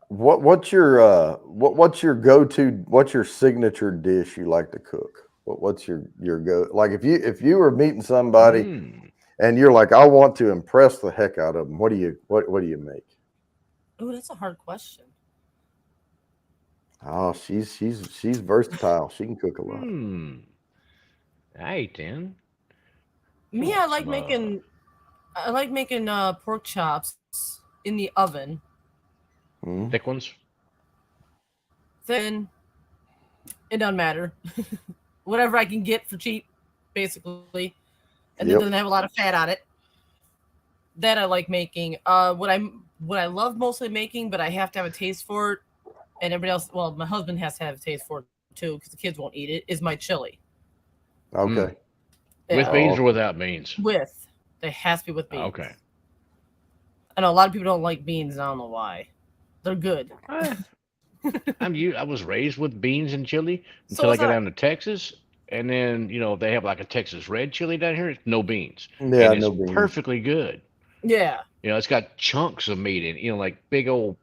what's your what's your go-to, what's your signature dish you like to cook? What's your go, like if you were meeting somebody Mm. and you're like, I want to impress the heck out of them, what do you make? Oh, that's a hard question. Oh, she's versatile. She can cook a lot. Hmm. Right then. You Me, want some I like making pork chops in the oven. Hmm. thick ones? Then it doesn't matter. Whatever I can get for cheap, basically. And it doesn't Yep. have a lot of fat on it. That I like making. What I love mostly making, but I have to have a taste for it, and everybody else. Well, my husband has to have a taste for it too, because the kids won't eat it. Is my chili. Mm. Okay. Yeah, With beans or Oh, without beans? with it has to be with Okay. beans. I know a lot of people don't like beans. I don't know why. They're good. Eh, I was raised with beans and chili So until I was got I. down to Texas, and then they have like a Texas red chili down here. It's no beans, and yeah, it's no beans. perfectly good. Yeah. It's got chunks of meat in, like big old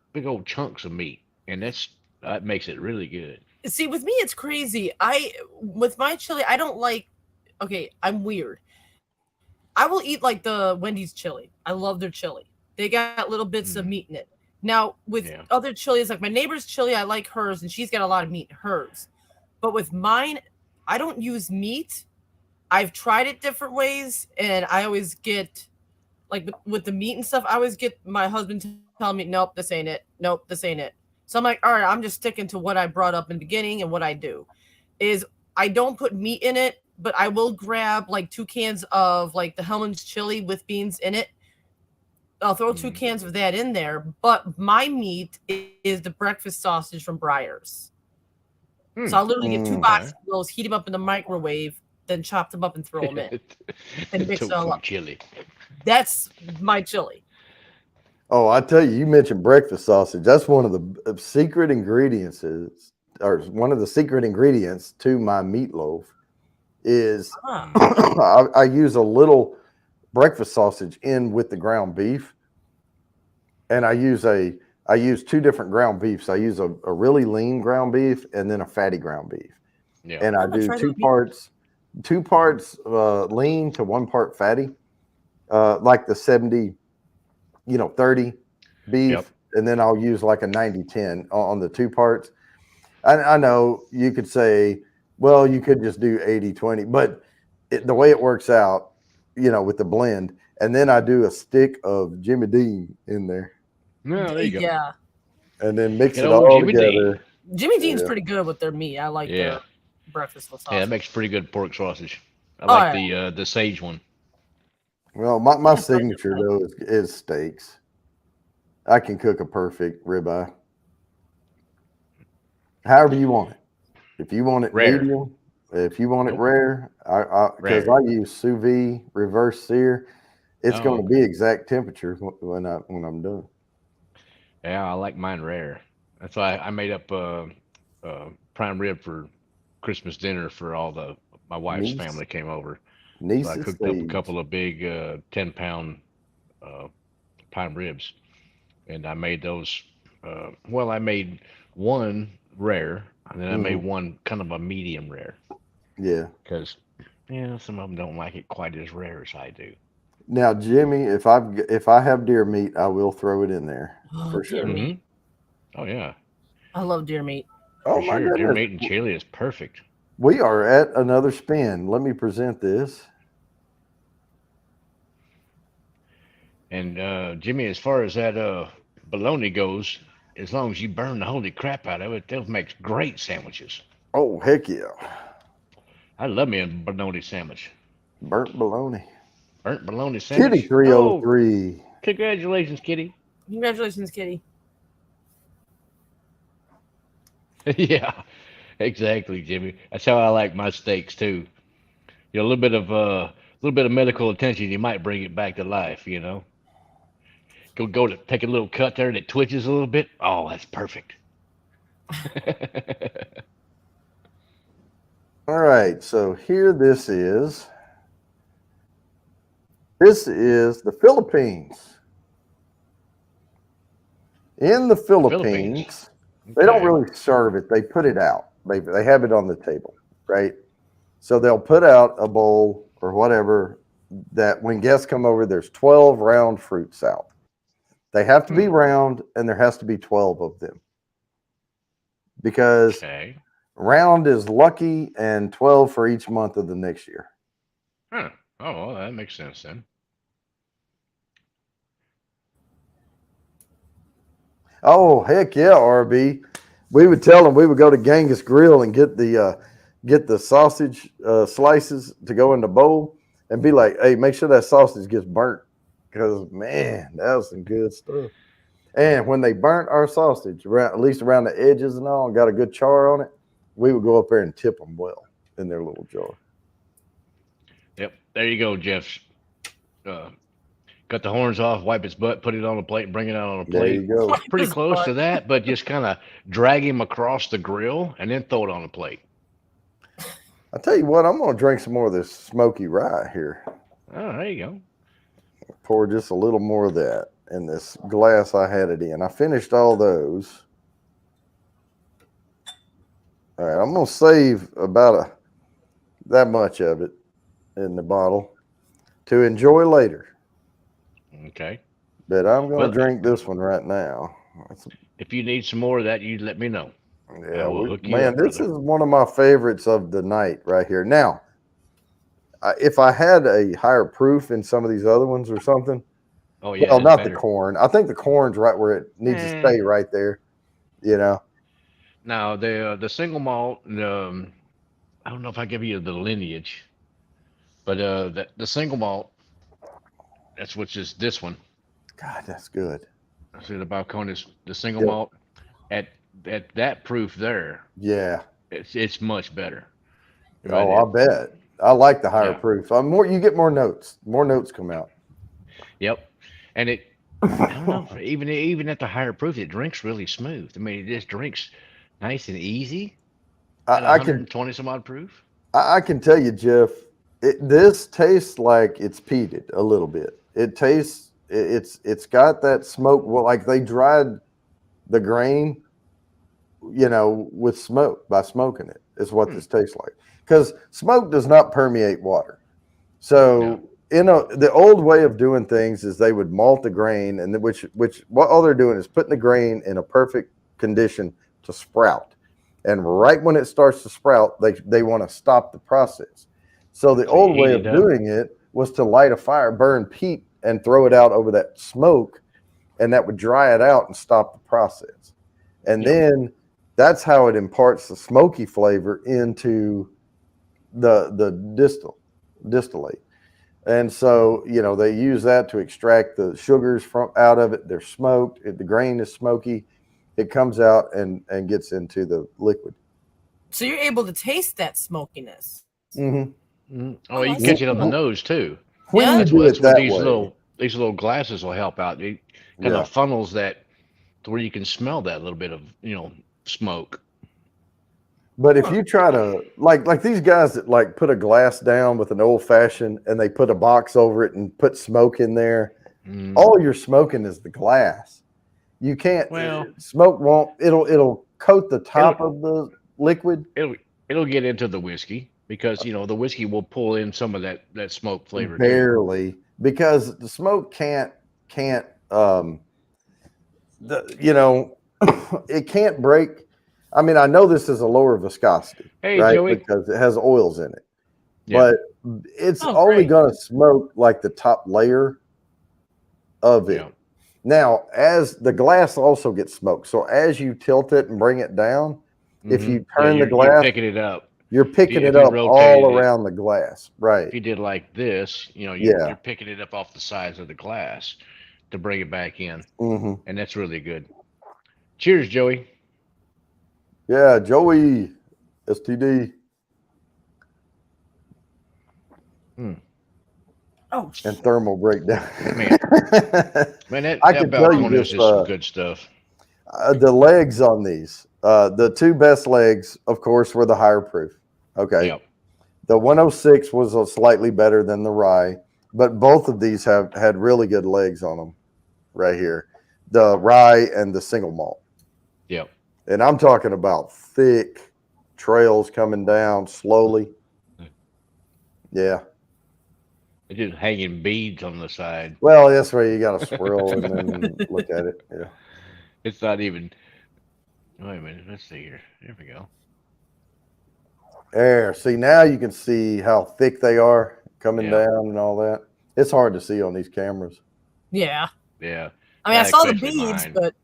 chunks of meat, and that makes it really good. See, with me, it's crazy. I with my chili, I don't like. Okay, I'm weird. I will eat like the Wendy's chili. I love their chili. They got little bits of meat Mm. in it. Now, with Yeah. other chilies, like my neighbor's chili, I like hers, and she's got a lot of meat in hers. But with mine, I don't use meat. I've tried it different ways, and I always get like with the meat and stuff. I always get my husband telling me, "Nope, this ain't it. Nope, this ain't it." So I'm like, "All right, I'm just sticking to what I brought up in the beginning and what I do." Is I don't put meat in it, but I will grab like 2 cans of like the Hellman's chili with beans in it. I'll throw two Mm. cans of that in there, but my meat is the breakfast sausage from Briar's. So I'll Hmm. literally get two Mm. boxes Okay. of those, heat them up in the microwave, then chop them up and throw them in and mix it all Tofu up. chili. That's my chili. Oh, I tell you, you mentioned breakfast sausage. That's one of the secret ingredients or one of the secret ingredients to my meatloaf is Ah, Mm. I use a little breakfast sausage in with the ground beef, and I use two different ground beefs. I use a really lean ground beef and then a fatty ground beef, Yeah. and I'm I gonna do try that. two parts lean to one part fatty, like the 70, 30 Yep. beef, and then I'll use like a 90-10 on the two parts. I know you could say, well, you could just do 80-20, but the way it works out, with the blend, and then I do a stick of Jimmy Dean in there No, there you go. Yeah, and then mix Good it old all Jimmy Dean. together. Jimmy Dean's Yeah. pretty good with their meat. I like Yeah. their breakfast with Yeah, that sausage. makes pretty good pork sausage. I Oh like yeah, the sage one. Well, my I tried signature that. though is steaks. I can cook a perfect ribeye, however you want it. If you want it Rare. medium, if you want it Nope. rare, I because Rare. I use sous vide reverse sear, it's Oh, going to okay. be exact temperature when I'm done. Yeah, I like mine rare. That's why I made up prime rib for Christmas dinner for all my wife's Nice, family came over. So I niece cooked up a stage. couple of big 10-pound uh, prime ribs, and I made those. Well, I made one rare, and then I made Hmm. one kind of a medium rare Yeah. because some of them don't like it quite as rare as I do. Now, Jimmy, if I have deer meat, I will throw it in there Oh, for deer sure. Hmm. meat. Oh yeah, I love deer meat. Oh for my sure. Deer goodness, meat and chili is perfect. we are at another spin. Let me present this. And Jimmy, as far as that bologna goes, as long as you burn the holy crap out of it, they'll make great sandwiches. Oh, heck yeah. I love me a bologna sandwich. Burnt bologna. Burnt bologna Kitty sandwich. Oh, 303. congratulations, Kitty. Congratulations, Kitty. Yeah, exactly, Jimmy. That's how I like my steaks too. You know, a little bit of medical attention, you might bring it back to life. Go to take a little cut there and it twitches a little bit. Oh, that's perfect. All right, so here this is. This is the Philippines. In the Philippines, they don't really serve it. They put it out. They have it on the table, right? So they'll put out a bowl or whatever that when guests come over, there's 12 round fruits out. They have to be round, and there has to be 12 of them. Because round is lucky and 12 for each month of the next year. Huh. Oh, well, that makes sense then. Oh, heck yeah, RB. We would tell them we would go to Genghis Grill and get the sausage slices to go in the bowl and be like, hey, make sure that sausage gets burnt. Because, man, that was some good stuff. And when they burnt our sausage, at least around the edges and all, and got a good char on it, we would go up there and tip them well in their little jar. Yep. There you go, Jeff. Cut the horns off, wipe its butt, put it on a plate, and bring it out on a plate. There you go. Pretty close to that, but just kind of drag him across the grill and then throw it on a plate. I tell you what, I'm going to drink some more of this smoky rye here. Oh, there you go. Pour just a little more of that in this glass I had it in. I finished all those. All right, I'm going to save about that much of it in the bottle to enjoy later. Okay. But I'm going to drink this one right now. If you need some more of that, you let me know. Yeah, man, this is one of my favorites of the night right here. Now, if I had a higher proof in some of these other ones or something, oh yeah, well, not the corn. I think the corn's right where it needs to stay, right there. Now the single malt, I don't know if I give you the lineage, but the single malt, that's which is this one. God, that's good. I see the Balcones, the single malt at that proof there. Yeah, it's much better. Oh, I bet. I like the higher proof. You get more notes. More notes come out. Yep, and I don't know. Even at the higher proof, it drinks really smooth. I mean, it just drinks nice and easy. At 120 some odd proof. I can tell you, Jeff. This tastes like it's peated a little bit. It tastes. It's got that smoke. Well, like they dried the grain, with smoke by smoking it. Is what this tastes like. Because smoke does not permeate water. So, the old way of doing things is they would malt the grain, and which what all they're doing is putting the grain in a perfect condition to sprout. And right when it starts to sprout, they want to stop the process. So the old way of doing it was to light a fire, burn peat, and throw it out over that smoke, and that would dry it out and stop the process. And then that's how it imparts the smoky flavor into the distillate. And so, they use that to extract the sugars out of it. They're smoked. The grain is smoky. It comes out and gets into the liquid. So you're able to taste that smokiness. Mm-hmm. Mm-hmm. Oh, you can catch it on the nose too. That's what these little glasses will help out. It kind of funnels that to where you can smell that little bit of smoke. But if you try to like these guys that put a glass down with an old fashioned and they put a box over it and put smoke in there, all you're smoking is the glass. You can't. Smoke won't. It'll coat the top of the liquid. It'll get into the whiskey because the whiskey will pull in some of that smoke flavor. Barely, because the smoke can't. It can't break. I mean, I know this is a lower viscosity, right? Joey. Because it has oils in it, but it's only going to smoke like the top layer. of it. Now, as the glass also gets smoked, so as you tilt it and bring it down, if you turn the glass, you're picking it up. You're picking it up all around the glass, right? If you did like this, you're picking it up off the sides of the glass to bring it back in, and that's really good. Cheers, Joey. Yeah, Joey, STD. Oh, and thermal breakdown. Man, I can tell you this is some good stuff. The legs on these, the two best legs, of course, were the higher proof. Okay. Yep. The 106 was slightly better than the rye, but both of these have had really good legs on them right here. The rye and the single malt. Yep. And I'm talking about thick trails coming down slowly. Yeah. They're just hanging beads on the side. Well, that's where you got to swirl and then look at it. Yeah. It's not even. Wait a minute. Let's see here. There we go. There. See, now you can see how thick they are coming down and all that. It's hard to see on these cameras. Yeah. Yeah. I mean, I saw the beads, but.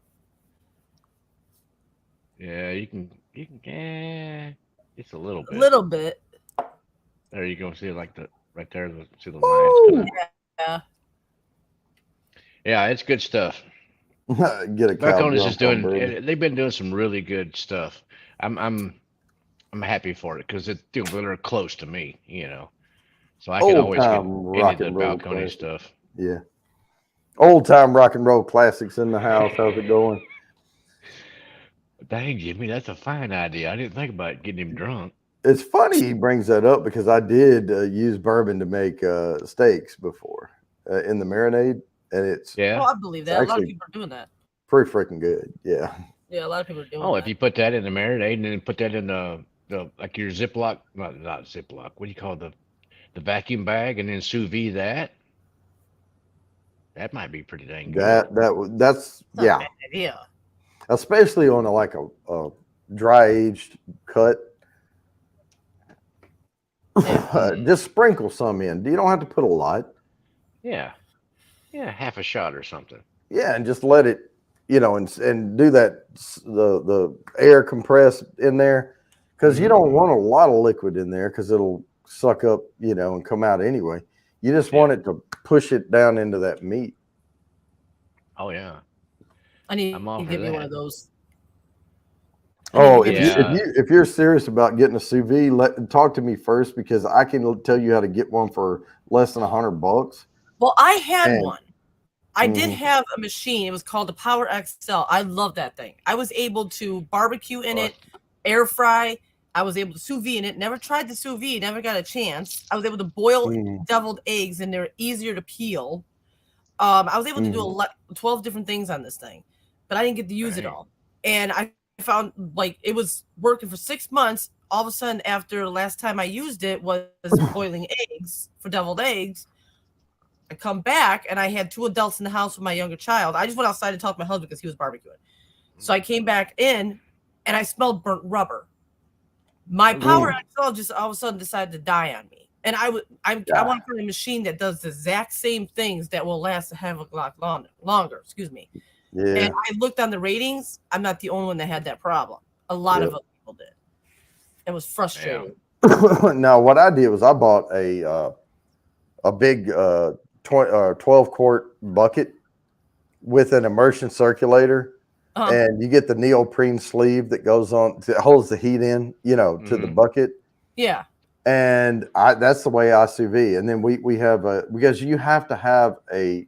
Yeah, you can. It's a little bit. A little bit. There you go. See like the right there. See the lines. Yeah. Yeah, it's good stuff. Get a Balcones is doing. They've been doing some really good stuff. I'm happy for it because they're close to me, so I can always get into the Balcony stuff. Yeah, old time rock and roll classics in the house. How's it going? Dang, Jimmy, that's a fine idea. I didn't think about getting him drunk. It's funny he brings that up because I did use bourbon to make steaks before in the marinade. And it's I believe that. A lot of people are doing that. Pretty freaking good. Yeah. Yeah, a lot of people are doing that. Oh, if you put that in the marinade and then put that in the like your Ziploc, not Ziploc, what do you call the vacuum bag, and then sous vide that might be pretty dang good. That's yeah. Bad idea. Especially on a dry aged cut. Just sprinkle some in. You don't have to put a lot. Yeah. Yeah, half a shot or something. Yeah, and just let it, and do that, the air compress in there, because you don't want a lot of liquid in there because it'll suck up, and come out anyway. You just want it to push it down into that meat. Oh, yeah. I need to give me one of those. Oh, if you're serious about getting a sous vide, talk to me first because I can tell you how to get one for less than $100. Well, I had one. I did have a machine. It was called the Power XL. I love that thing. I was able to barbecue in it, air fry. I was able to sous vide in it. Never tried the sous vide. Never got a chance. I was able to boil deviled eggs, and they're easier to peel. I was able to do 12 different things on this thing, but I didn't get to use it all. And I found it was working for 6 months. All of a sudden, after the last time I used it was boiling eggs for deviled eggs. I come back and I had 2 adults in the house with my younger child. I just went outside to talk to my husband because he was barbecuing. So I came back in and I smelled burnt rubber. My Power XL just all of a sudden decided to die on me. And I want to find a machine that does the exact same things that will last a hell of a lot longer. Excuse me. Yeah. And I looked on the ratings. I'm not the only one that had that problem. A lot of other people did. It was frustrating. Now, what I did was I bought a big 12-quart bucket with an immersion circulator, and you get the neoprene sleeve that goes on that holds the heat in, to the bucket. Yeah. And that's the way I sous vide. And then we have because you have to have a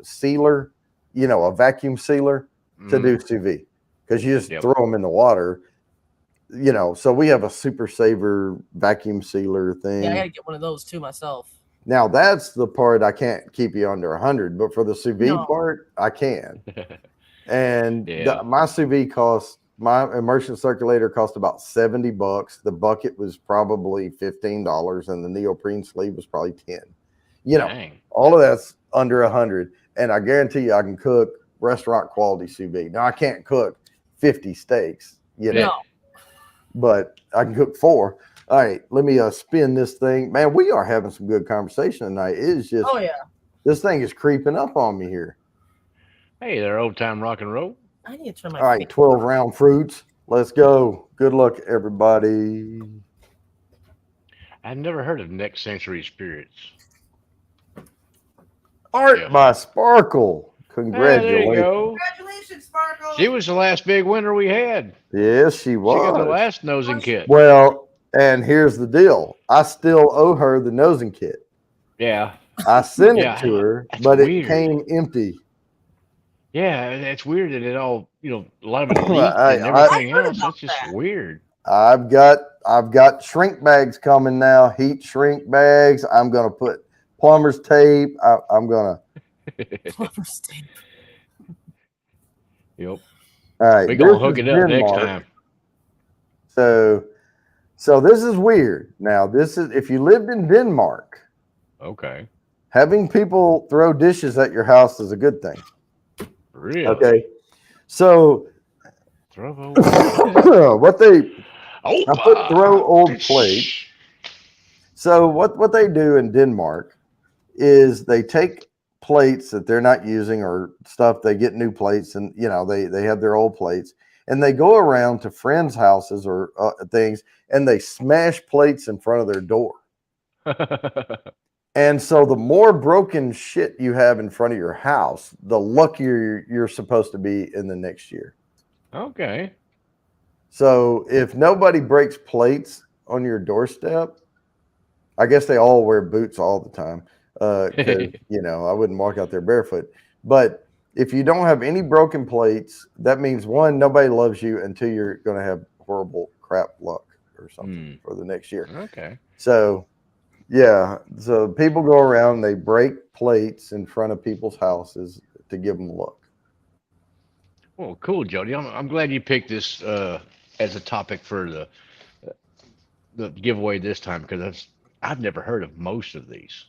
sealer, a vacuum sealer to do sous vide because you just throw them in the water. So we have a Super Saver vacuum sealer thing. Yeah, I gotta get one of those too myself. Now that's the part I can't keep you under 100, but for the sous vide part, I can. And my sous vide my immersion circulator cost about $70. The bucket was probably $15, and the neoprene sleeve was probably $10. All of that's under 100, and I guarantee you I can cook restaurant quality sous vide. Now I can't cook 50 steaks, but I can cook 4. All right, let me spin this thing. Man, we are having some good conversation tonight. It is just This thing is creeping up on me here. Hey there, old time rock and roll. I need to turn my. All right, 12 round fruits. Let's go. Good luck, everybody. I've never heard of Next Century Spirits. Art by Sparkle. There you go. Congratulations, Sparkle. She was the last big winner we had. Yes, she was. She got the last nosing kit. Well, and here's the deal. I still owe her the nosing kit. Yeah. I sent it to her, but it came empty. Yeah, it's weird that it all, a lot of it leaked and everything else. That's just weird. I've got shrink bags coming now, heat shrink bags. I'm gonna put plumber's tape. I'm gonna plumber's tape. Yep. All right, we're gonna hook it up next time. So this is weird. Now, this is if you lived in Denmark. Okay. Having people throw dishes at your house is a good thing. Really? Okay. So what they I put throw old plates. So what they do in Denmark is they take plates that they're not using or stuff. They get new plates, and they have their old plates, and they go around to friends' houses or things, and they smash plates in front of their door. And so the more broken shit you have in front of your house, the luckier you're supposed to be in the next year. Okay. So if nobody breaks plates on your doorstep, I guess they all wear boots all the time. Because, I wouldn't walk out there barefoot. But if you don't have any broken plates, that means one, nobody loves you, and two, you're going to have horrible crap luck or something for the next year. Okay. So, yeah. So people go around, they break plates in front of people's houses to give them luck. Well, cool, Jody. I'm glad you picked this as a topic for the giveaway this time, because I've never heard of most of these.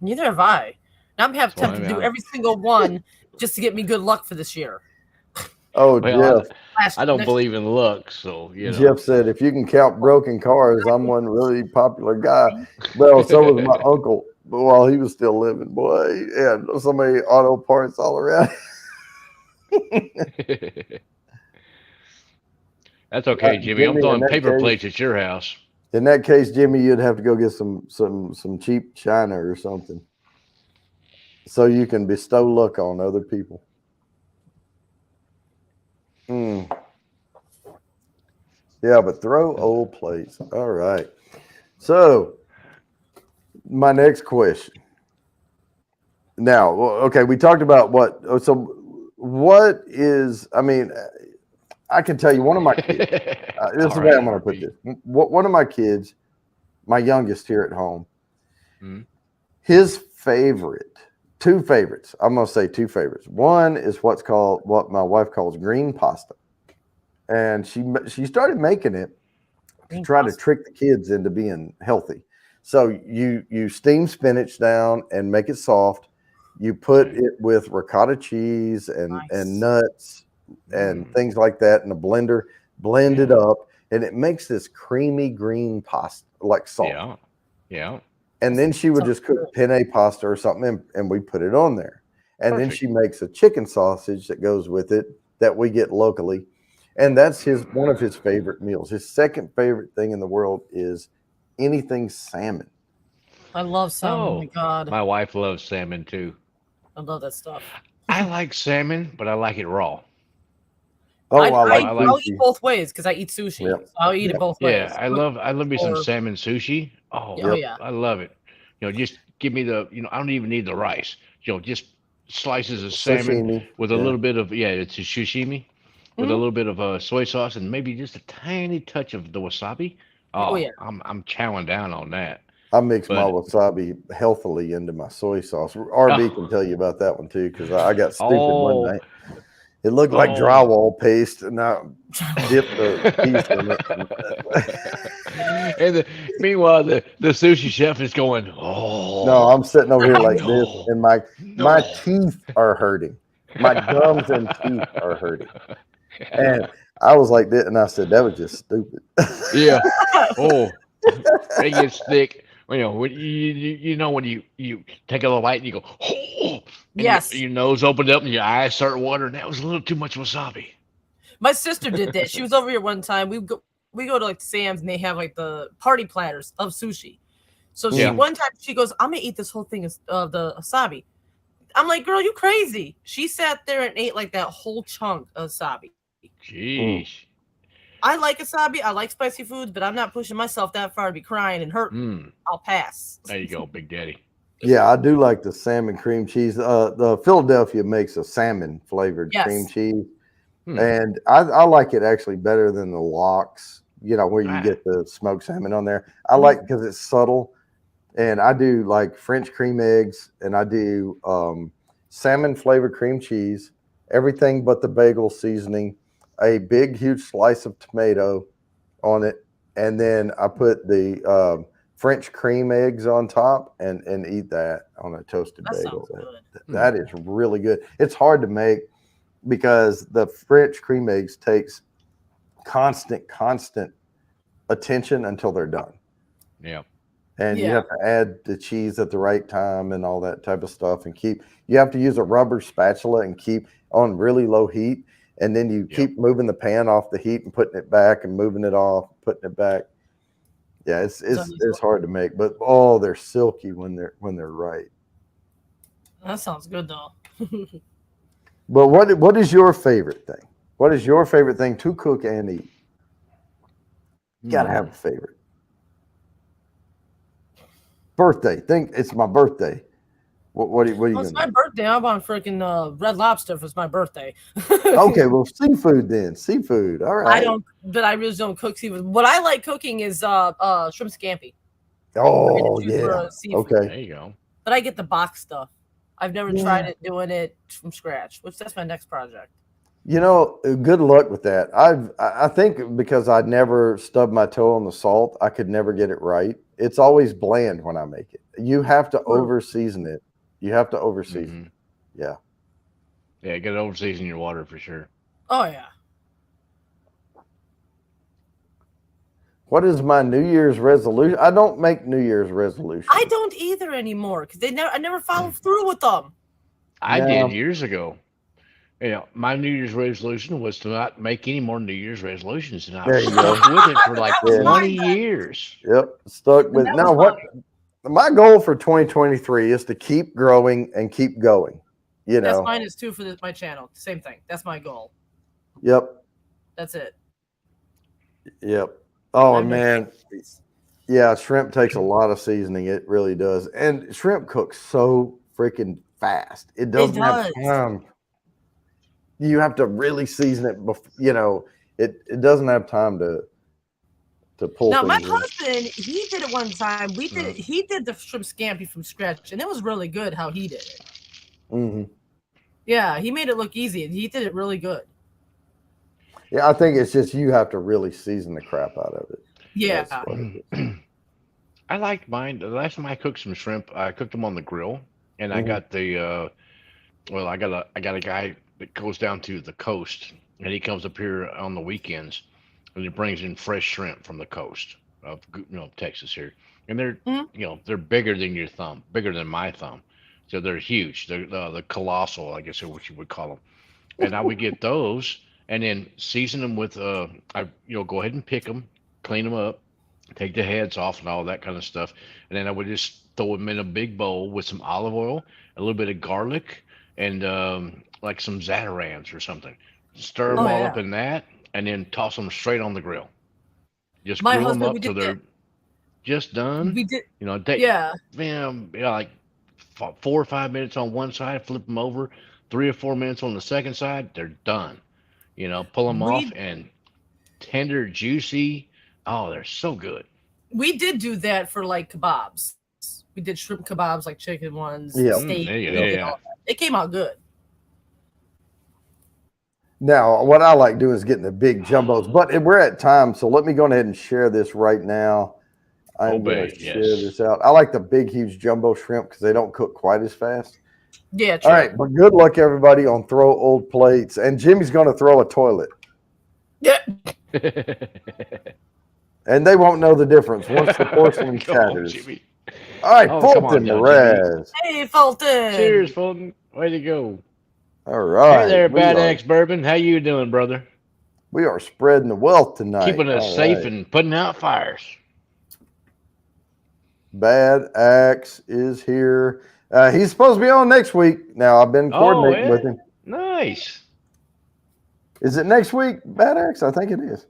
Neither have I. Now I'm tempted to do every single one just to get me good luck for this year. Oh, well, Jeff. I don't believe in luck, so Jeff said, if you can count broken cars, I'm one really popular guy. Well, so was my uncle, but while he was still living, boy, and so many auto parts all around. That's okay, Jimmy. I'm throwing paper plates at your house. In that case, Jimmy, you'd have to go get some cheap china or something, so you can bestow luck on other people. Yeah, but throw old plates. All right. So my next question. Now, okay, we talked about what is, I can tell you one of my kids, this is the way I'm going to put this. One of my kids, my youngest here at home, his favorite, two favorites, I'm going to say two favorites. One is what my wife calls green pasta. And she started making it to try to trick the kids into being healthy. So you steam spinach down and make it soft. You put it with ricotta cheese and nuts and things like that in a blender, blend it up, and it makes this creamy green pasta, like salt. Yeah. And then she would just cook penne pasta or something, and we put it on there. And then she makes a chicken sausage that goes with it that we get locally. And that's one of his favorite meals. His second favorite thing in the world is anything salmon. I love salmon. Oh my God. My wife loves salmon too. I love that stuff. I like salmon, but I like it raw. Oh, I'll eat both ways because I eat sushi. Yep. So I'll eat it both ways. Yeah, I love me some salmon sushi. Oh, yeah. I love it. Just give me I don't even need the rice. Just slices of salmon with a little bit of it's a sashimi with a little bit of soy sauce and maybe just a tiny touch of the wasabi. Oh yeah. I'm chowing down on that. I mix my wasabi healthily into my soy sauce. RB can tell you about that one too, because I got stupid one night. It looked like drywall paste, and I dipped the piece in it. And meanwhile, the sushi chef is going, "Oh." No, I'm sitting over here like this, and my teeth are hurting. My gums and teeth are hurting. And I was like this, and I said, "That was just stupid." Yeah. Oh, it gets thick. when when you take a little bite and you go, oh, and Yes. your nose opened up and your eyes start watering. That was a little too much wasabi. My sister did that. She was over here one time. We go to like Sam's and they have like the party platters of sushi. So one time she goes, "I'm gonna eat this whole thing of the wasabi." I'm like, "Girl, you crazy?" She sat there and ate like that whole chunk of wasabi. Jeez. I like wasabi. I like spicy foods, but I'm not pushing myself that far to be crying and hurting. I'll pass. There you go, Big Daddy. Yeah, I do like the salmon cream cheese. The Philadelphia makes a salmon flavored cream cheese, and I like it actually better than the lox. Where you get the smoked salmon on there. I like it because it's subtle, and I do like French cream eggs, and I do salmon flavored cream cheese, everything but the bagel seasoning, a big huge slice of tomato on it, and then I put the French cream eggs on top and eat that on a toasted bagel. That is really good. It's hard to make because the French cream eggs takes constant attention until they're done. Yeah. And you have to add the cheese at the right time and all that type of stuff, and you have to use a rubber spatula and keep on really low heat. And then you keep moving the pan off the heat and putting it back and moving it off, putting it back. Yeah, it's hard to make, but they're silky when they're right. That sounds good though. But what is your favorite thing? What is your favorite thing to cook and eat? You gotta have a favorite. Birthday. Think it's my birthday. What are you gonna It's my birthday. I'm on freaking Red Lobster if it's my birthday. Okay, well, seafood then. Seafood. All right. I really don't cook seafood. What I like cooking is shrimp scampi. Oh yeah. Okay. There you go. But I get the box stuff. I've never tried it doing it from scratch, which that's my next project. Good luck with that. I think because I never stubbed my toe on the salt, I could never get it right. It's always bland when I make it. You have to over season it. You have to over season. Yeah. Yeah, get over season your water for sure. Oh yeah. What is my New Year's resolution? I don't make New Year's resolutions. I don't either anymore because I never follow through with them. I did years ago. My New Year's resolution was to not make any more New Year's resolutions, and I've stuck with it for like 20 years. Yep, stuck with it. Now, my goal for 2023 is to keep growing and keep going. That's mine is too for my channel. Same thing. That's my goal. Yep. That's it. Yep. Oh man. Yeah, shrimp takes a lot of seasoning. It really does. And shrimp cooks so freaking fast. It doesn't have time. You have to really season it before, it doesn't have time to pull. Now my husband, he did it one time. He did the shrimp scampi from scratch, and it was really good how he did it. Mm-hmm. Yeah, he made it look easy, and he did it really good. Yeah, I think it's just you have to really season the crap out of it. Yeah. I liked mine. The last time I cooked some shrimp, I cooked them on the grill, and I got I got a guy that goes down to the coast, and he comes up here on the weekends, and he brings in fresh shrimp from the coast of Texas here, and they're they're bigger than your thumb, bigger than my thumb, so they're huge. They're the colossal, I guess is what you would call them, and I would get those. And then season them with go ahead and pick them, clean them up, take the heads off and all that kind of stuff. And then I would just throw them in a big bowl with some olive oil, a little bit of garlic, and like some Zatarans or something. Stir them all up in that, and then toss them straight on the grill. Just grill them up till they're just done. We did. Like 4 or 5 minutes on one side, flip them over, 3 or 4 minutes on the second side, they're done. Pull them off and tender, juicy. Oh, they're so good. We did do that for like kebabs. We did shrimp kebabs, like chicken ones, steak. All that. It came out good. Now, what I like doing is getting the big jumbos, but we're at time, so let me go ahead and share this right now. I'm going to share this out. I like the big, huge jumbo shrimp because they don't cook quite as fast. Yeah, true. All right, but good luck, everybody, on throw old plates. And Jimmy's going to throw a toilet. Yeah. And they won't know the difference once the porcelain shatters. All right, come on Fulton now, Perez. Hey, Fulton. Cheers, Fulton. Way to go. All right. Hey there, Bad Axe Bourbon. How you doing, brother? We are spreading the wealth tonight. Keeping us safe and putting out fires. Bad Axe is here. He's supposed to be on next week. Now, I've been coordinating with him. Nice. Is it next week, Bad Axe? I think it is.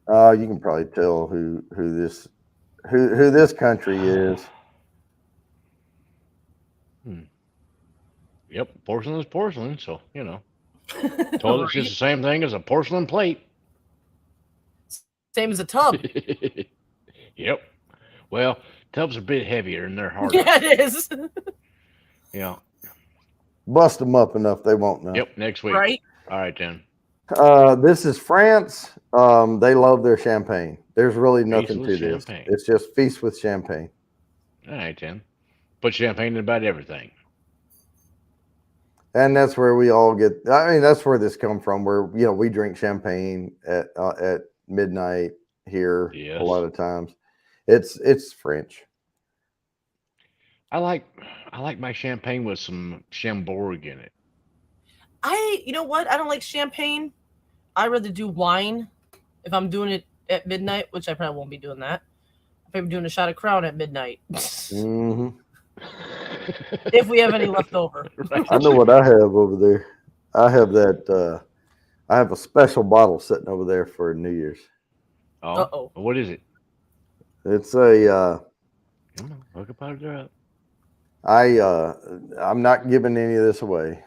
You can probably tell who this country is. Yep, porcelain is porcelain, so toilet's just the same thing as a porcelain plate. Same as a tub. Yep. Well, tubs are a bit heavier and they're harder. Yeah, it is. Yeah. Bust them up enough, they won't know. Yep, next week. Right. All right, then. This is France. They love their champagne. There's really nothing to this. It's just feast with champagne. All right, then. Put champagne in about everything. And that's where we all get. I mean, that's where this come from. Where we drink champagne at midnight here. Yes. A lot of times. It's French. I like my champagne with some Chambord in it. You know what? I don't like champagne. I'd rather do wine if I'm doing it at midnight, which I probably won't be doing that. If I'm doing a shot of Crown at midnight. Mm-hmm. If we have any left over. Right. I know what I have over there. I have that. I have a special bottle sitting over there for New Year's. Oh, what is it? It's a. Look about it up. I'm not giving any of this away.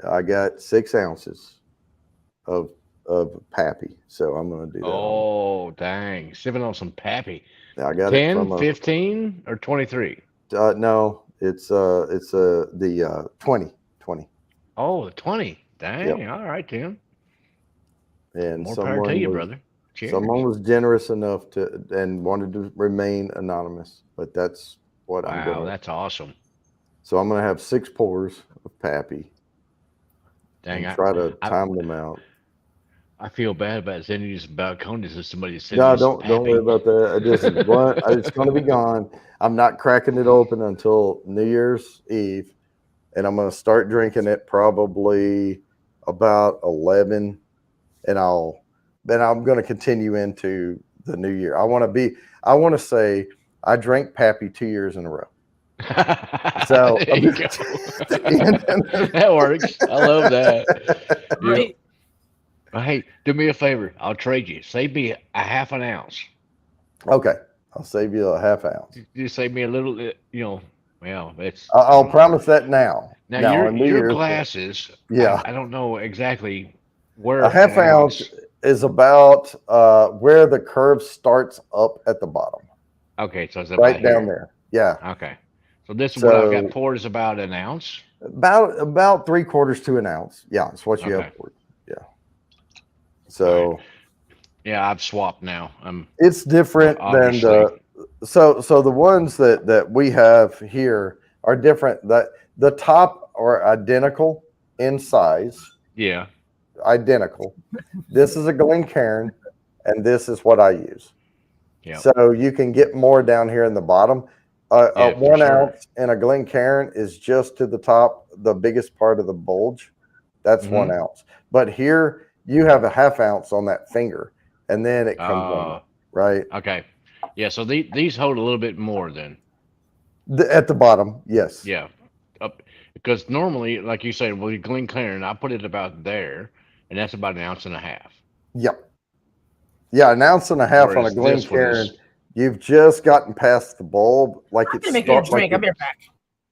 I got 6 ounces of Pappy, so I'm going to do that. Oh, dang. Sipping on some Pappy. I got 10, 15, or 23? No, it's the 20. Oh, the 20. Dang. Yep. All right, Tim. And more power to you, brother. Cheers. Someone was generous enough and wanted to remain anonymous, but that's what I'm doing. Wow, that's awesome. So I'm going to have 6 pours of Pappy. Dang, try to time them out. I feel bad about sending you some balconies if somebody said. No, don't worry about that. It's going to be gone. I'm not cracking it open until New Year's Eve, and I'm going to start drinking it probably about 11, and I'm going to continue into the new year. I want to say I drank Pappy 2 years in a row. So there you go. That works. I love that. Right. Hey, do me a favor. I'll trade you. Save me a half an ounce. Okay, I'll save you a half ounce. You save me a little. Well, it's. I'll promise that now. Now your glasses. Yeah. I don't know exactly where a half ounce is about where the curve starts up at the bottom. Okay, so it's right down there. Yeah. Okay. So this is what I've got poured is about an ounce? About 3/4 to an ounce. Yeah, that's what you have poured. Yeah. So right. Yeah, I've swapped now. It's different than so the ones that we have here are different. That the top are identical in size. Yeah. Identical. This is a Glencairn, and this is what I use. Yeah. So you can get more down here in the bottom. 1 ounce in a Glencairn is just to the top, the biggest part of the bulge. That's 1 ounce. But here you have a half ounce on that finger, and then it comes on, right? Okay. Yeah. So these hold a little bit more then. At the bottom, yes. Yeah. Because normally, like you said, well, Glencairn, I put it about there, and that's about 1.5 ounces. Yep. Yeah, 1.5 ounces on a Glencairn. You've just gotten past the bulb, like it's. I'm gonna make you a drink. I'll be right back.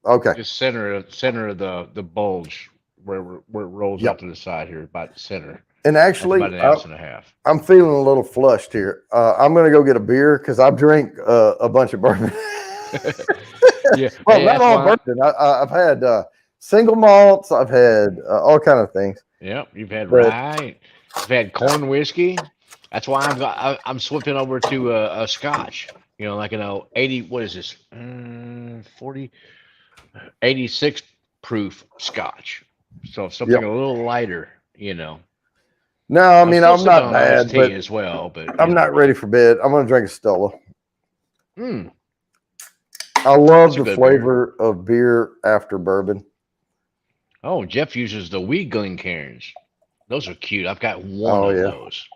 Okay. Just center of the bulge where it rolls up to the side here, about the center. And actually, about 1.5 ounces. I'm feeling a little flushed here. I'm gonna go get a beer because I've drank a bunch of bourbon. Yeah. Well, not all bourbon. I've had single malts. I've had all kind of things. Yep. You've had rye. You've had corn whiskey. That's why I'm switching over to a Scotch. Like 80. What is this? 86 proof Scotch. So something a little lighter. No, I mean I'm not bad, but as well. But I'm not ready for bed. I'm gonna drink a Stella. Mm. I love the flavor of beer after bourbon. Oh, Jeff uses the Wee Glencairns. Those are cute. I've got one of those.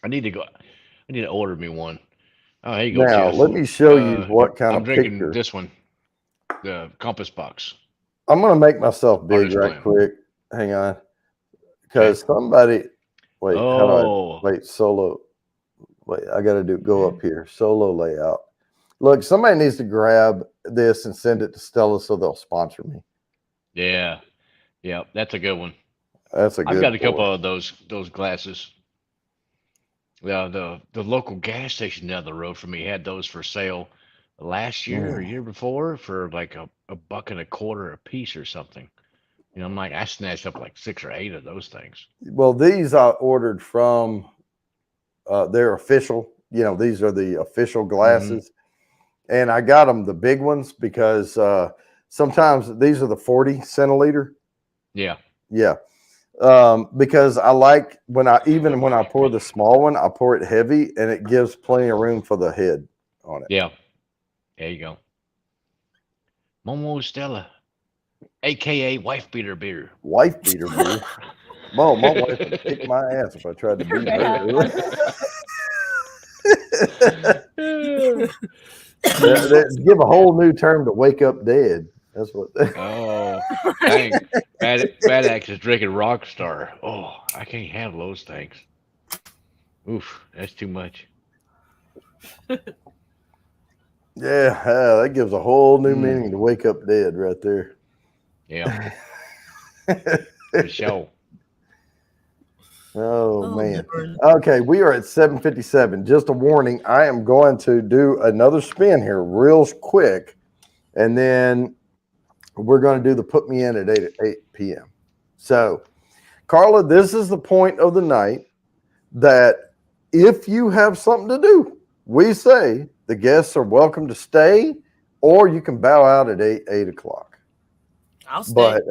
I need to go. I need to order me one. Oh, here you go, Now, Jeff. let me show you what kind I'm of drinking picture. this one, the Compass Box. I'm going to make myself big Artist right blend. quick. Hang on. Because somebody, wait, how do I, wait, solo. Wait, I got to go up here. Solo layout. Look, somebody needs to grab this and send it to Stella so they'll sponsor me. Yeah. Yeah, that's a good one. That's a good I've got a couple of those glasses. The local gas station down the road from me had those for sale last year or year before for like a $1.25 a piece or something. You know, I'm like, I snatched up like 6 or 8 of those things. Well, these I ordered from their official, these are the official glasses. And I got them the big ones because sometimes these are the 40 centiliter. Yeah. Yeah. Because I like when I pour the small one, I pour it heavy and it gives plenty of room for the head on it. Yeah. There you go. Momo Stella, aka wife beater beer. Wife beater beer. Well, my wife would kick my ass if I tried to beat her. Give a whole new term to wake up dead. That's what. Oh, dang! Bad Axe is drinking Rockstar. Oh, I can't handle those things. Oof, that's too much. Yeah, that gives a whole new meaning to wake up dead right there. Yeah. For sure. Oh man. Okay, we are at 7:57. Just a warning, I am going to do another spin here real quick, and then we're going to do the put me in at 8 p.m. So, Carla, this is the point of the night that if you have something to do, we say the guests are welcome to stay, or you can bow out at 8 o'clock. I'll stay. But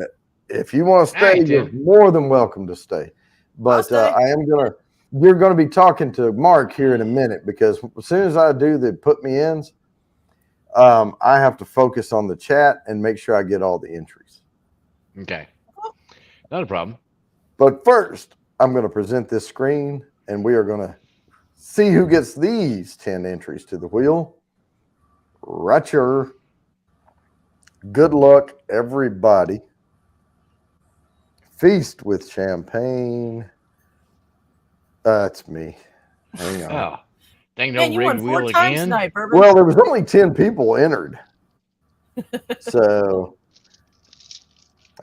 if you want to stay, you're more than welcome to stay. But you're going to be talking to Mark here in a minute, because as soon as I do the put me ins, I have to focus on the chat and make sure I get all the entries. Okay. Not a problem. But first, I'm going to present this screen, and we are going to see who gets these 10 entries to the wheel. Roger. Good luck, everybody. Feast with champagne. That's me. Hang on. Oh, dang, no rigged wheel again. Tonight, well, there was only 10 people entered. So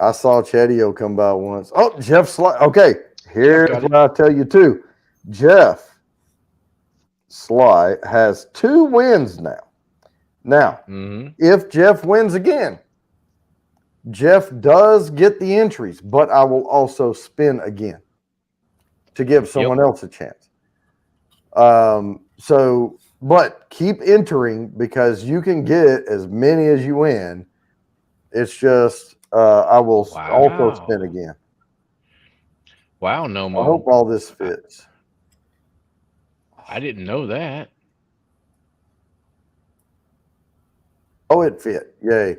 I saw Chedio come by once. Oh, Jeff Sly. Okay, here's what I tell you too. Jeff Sly has 2 wins now. Now, if Jeff wins again, Jeff does get the entries, but I will also spin again to give someone else a chance. But keep entering, because you can get as many as you win. It's just I will also spin again. Wow, no more. I hope all this fits. I didn't know that. Oh, it fit. Yay.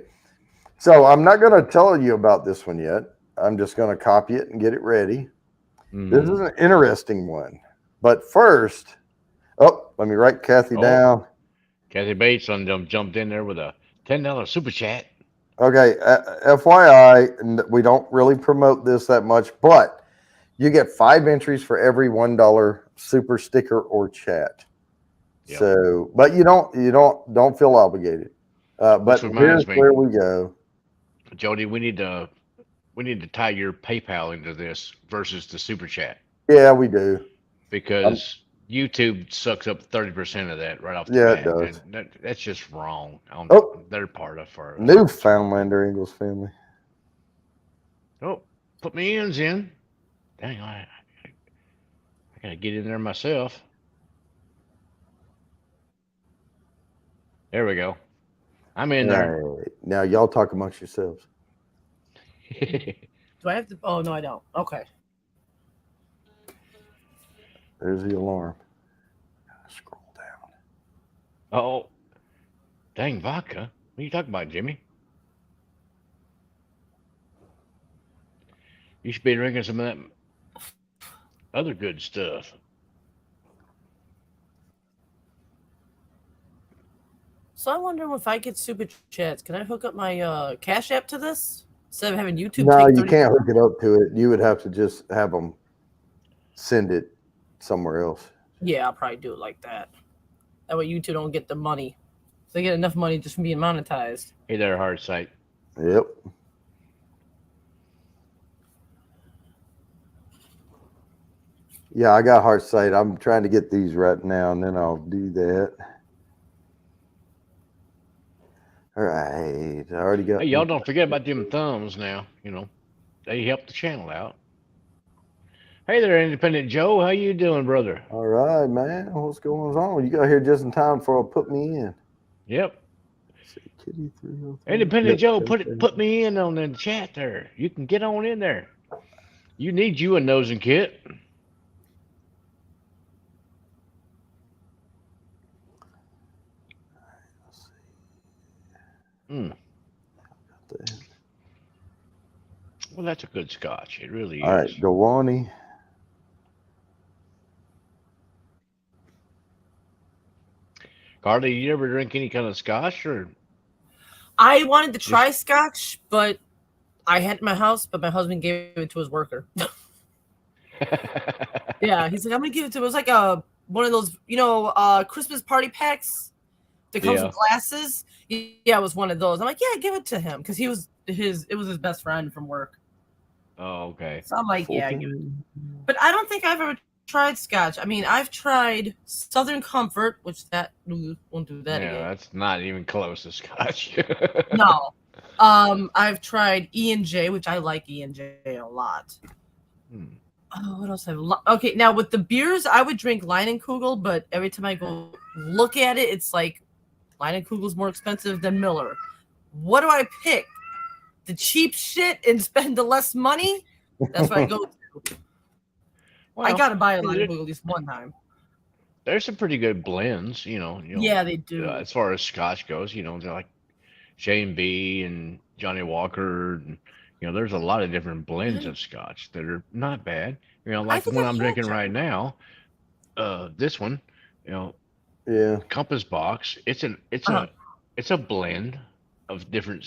So I'm not going to tell you about this one yet. I'm just going to copy it and get it ready. This is an interesting one. But first, let me write Kathy down. Kathy Bates jumped in there with a $10 super chat. Okay, FYI, we don't really promote this that much, but you get 5 entries for every $1 super sticker or chat. Yep. So, but you don't feel obligated. But here's where we go. Jody, we need to tie your PayPal into this versus the super chat. Yeah, we do. Because YouTube sucks up 30% of that right off the bat. Yeah, it does. And that's just wrong on their part of our Newfoundlander Ingles family. Oh, put me ins in. Dang, I gotta get in there myself. There we go. I'm in there. Now y'all talk amongst yourselves. Do I have to? Oh no, I don't. Okay. There's the alarm. Scroll down. Oh, Dang, vodka. What are you talking about, Jimmy? You should be drinking some of that other good stuff. So I wonder if I get super chats, can I hook up my Cash App to this instead of having YouTube No, take you 30? can't hook it up to it. You would have to just have them send it somewhere else. Yeah, I'll probably do it like that. That way YouTube don't get the money. So they get enough money just from being monetized. Hey there, hard sight. Yep. Yeah, I got heart sight. I'm trying to get these right now, and then I'll do that. All right, I already got. Hey, y'all don't forget about them thumbs now. They help the channel out. Hey there, Independent Joe. How you doing, brother? All right, man. What's going on? You got here just in time for put me in. Yep. Kitty 303. Independent Joe, put me in on the chat there. You can get on in there. You need you a nosing kit. Mm. Well, that's a good scotch. It really is. All right, Gawani. Carly, you ever drink any kind of scotch or? I wanted to try scotch, but I had it in my house, but my husband gave it to his worker. Yeah, he's like, I'm gonna give it to him. It was like one of those, Christmas party packs that comes with glasses. Yeah, it was one of those. I'm like, yeah, give it to him because it was his best friend from work. Oh, okay. So I'm like, yeah, give it. But I don't think I've ever tried scotch. I mean, I've tried Southern Comfort, which that won't do that again. Yeah, that's not even close to scotch. No. I've tried E&J, which I like E&J a lot. Oh, what else have I? Okay, now with the beers, I would drink Leinenkugel, but every time I go look at it, it's like Leinenkugel's more expensive than Miller. What do I pick? The cheap shit and spend the less money? That's what I go to. Well, I gotta buy a Leinenkugel at least one time. There's some pretty good blends, Yeah, they do. As far as scotch goes, they're like Shane B and Johnny Walker, and there's a lot of different blends of scotch that are not bad. Like the one I'm drinking right now, this one, yeah, Compass Box. It's a blend of different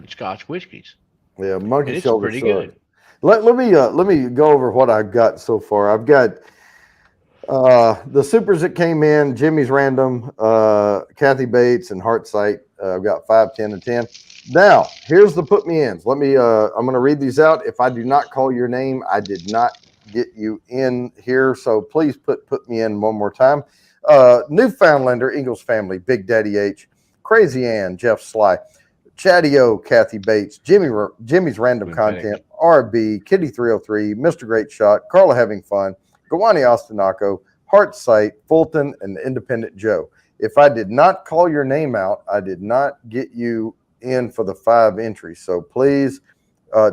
Scotch whiskeys. Yeah, Monkey it's Shoulder. Pretty good. Let me go over what I've got so far. I've got the supers that came in, Jimmy's Random, Kathy Bates, and Heart Sight. I've got 5, 10, and 10. Now, here's the put me ins. I'm going to read these out. If I do not call your name, I did not get you in here. So please put me in one more time. Newfoundlander, Eagles Family, Big Daddy H, Crazy Ann, Jeff Sly, Chatty O, Kathy Bates, Jimmy's Random Content, RB, Kitty 303, Mr. Great Shot, Carla Having Fun, Gawani Ostinaco, Heart Sight, Fulton, and Independent Joe. If I did not call your name out, I did not get you in for the 5 entries. So please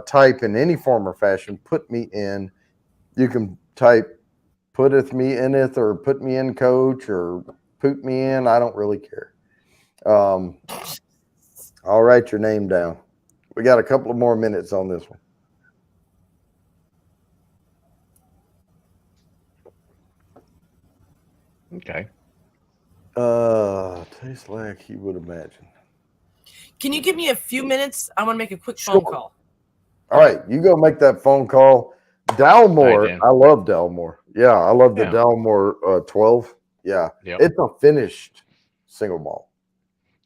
type in any form or fashion, put me in. You can type putteth me in it or put me in coach or put me in. I don't really care. I'll write your name down. We got a couple of more minutes on this one. Okay. Tastes like you would imagine. Can you give me a few minutes? I want to make a quick phone call. All right, you go make that phone call. Dalmore, I love Dalmore. Yeah, I love the Dalmore 12. Yeah, it's a finished single malt.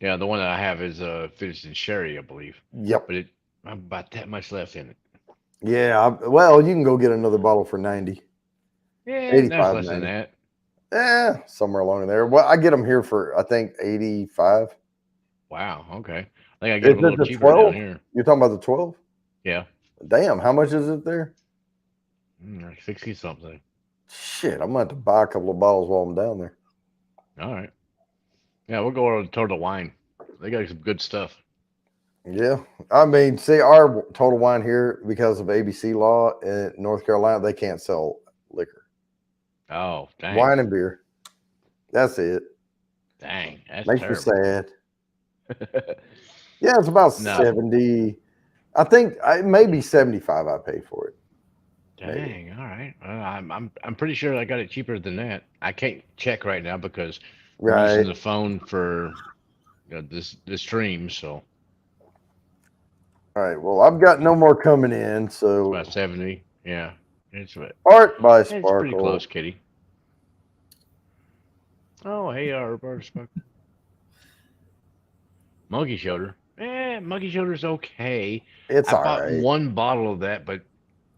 Yeah, the one that I have is finished in sherry, I believe. Yep. But I'm about that much left in it. Yeah, well, you can go get another bottle for 90. Yeah, 85, that's less 90. Than that. Yeah, somewhere along there. Well, I get them here for, I think, 85. Wow, okay. I think I get them a little cheaper 12? down here. You're talking about the 12? Yeah. Damn, how much is it there? 60-something. Shit, I'm going to have to buy a couple of bottles while I'm down there. All right. Yeah, we'll go toward the wine. They got some good stuff. Yeah. I mean, see, our Total Wine here, because of ABC law in North Carolina, they can't sell liquor. Oh, dang. Wine and beer. That's it. Dang. That's Makes terrible. me sad. Yeah, it's about No. 70. I think maybe 75 I pay for it. Maybe. Dang. All right. Well, I'm pretty sure I got it cheaper than that. I can't check right now because I'm using Right. the phone for this stream. So All right. Well, I've got no more coming in. it's about So 70. Yeah. Art by It's pretty Sparkle. close, Kitty. Oh, hey, Roberta Sparkle. Monkey shoulder. Monkey shoulder's okay. It's I all bought right. one bottle of that, but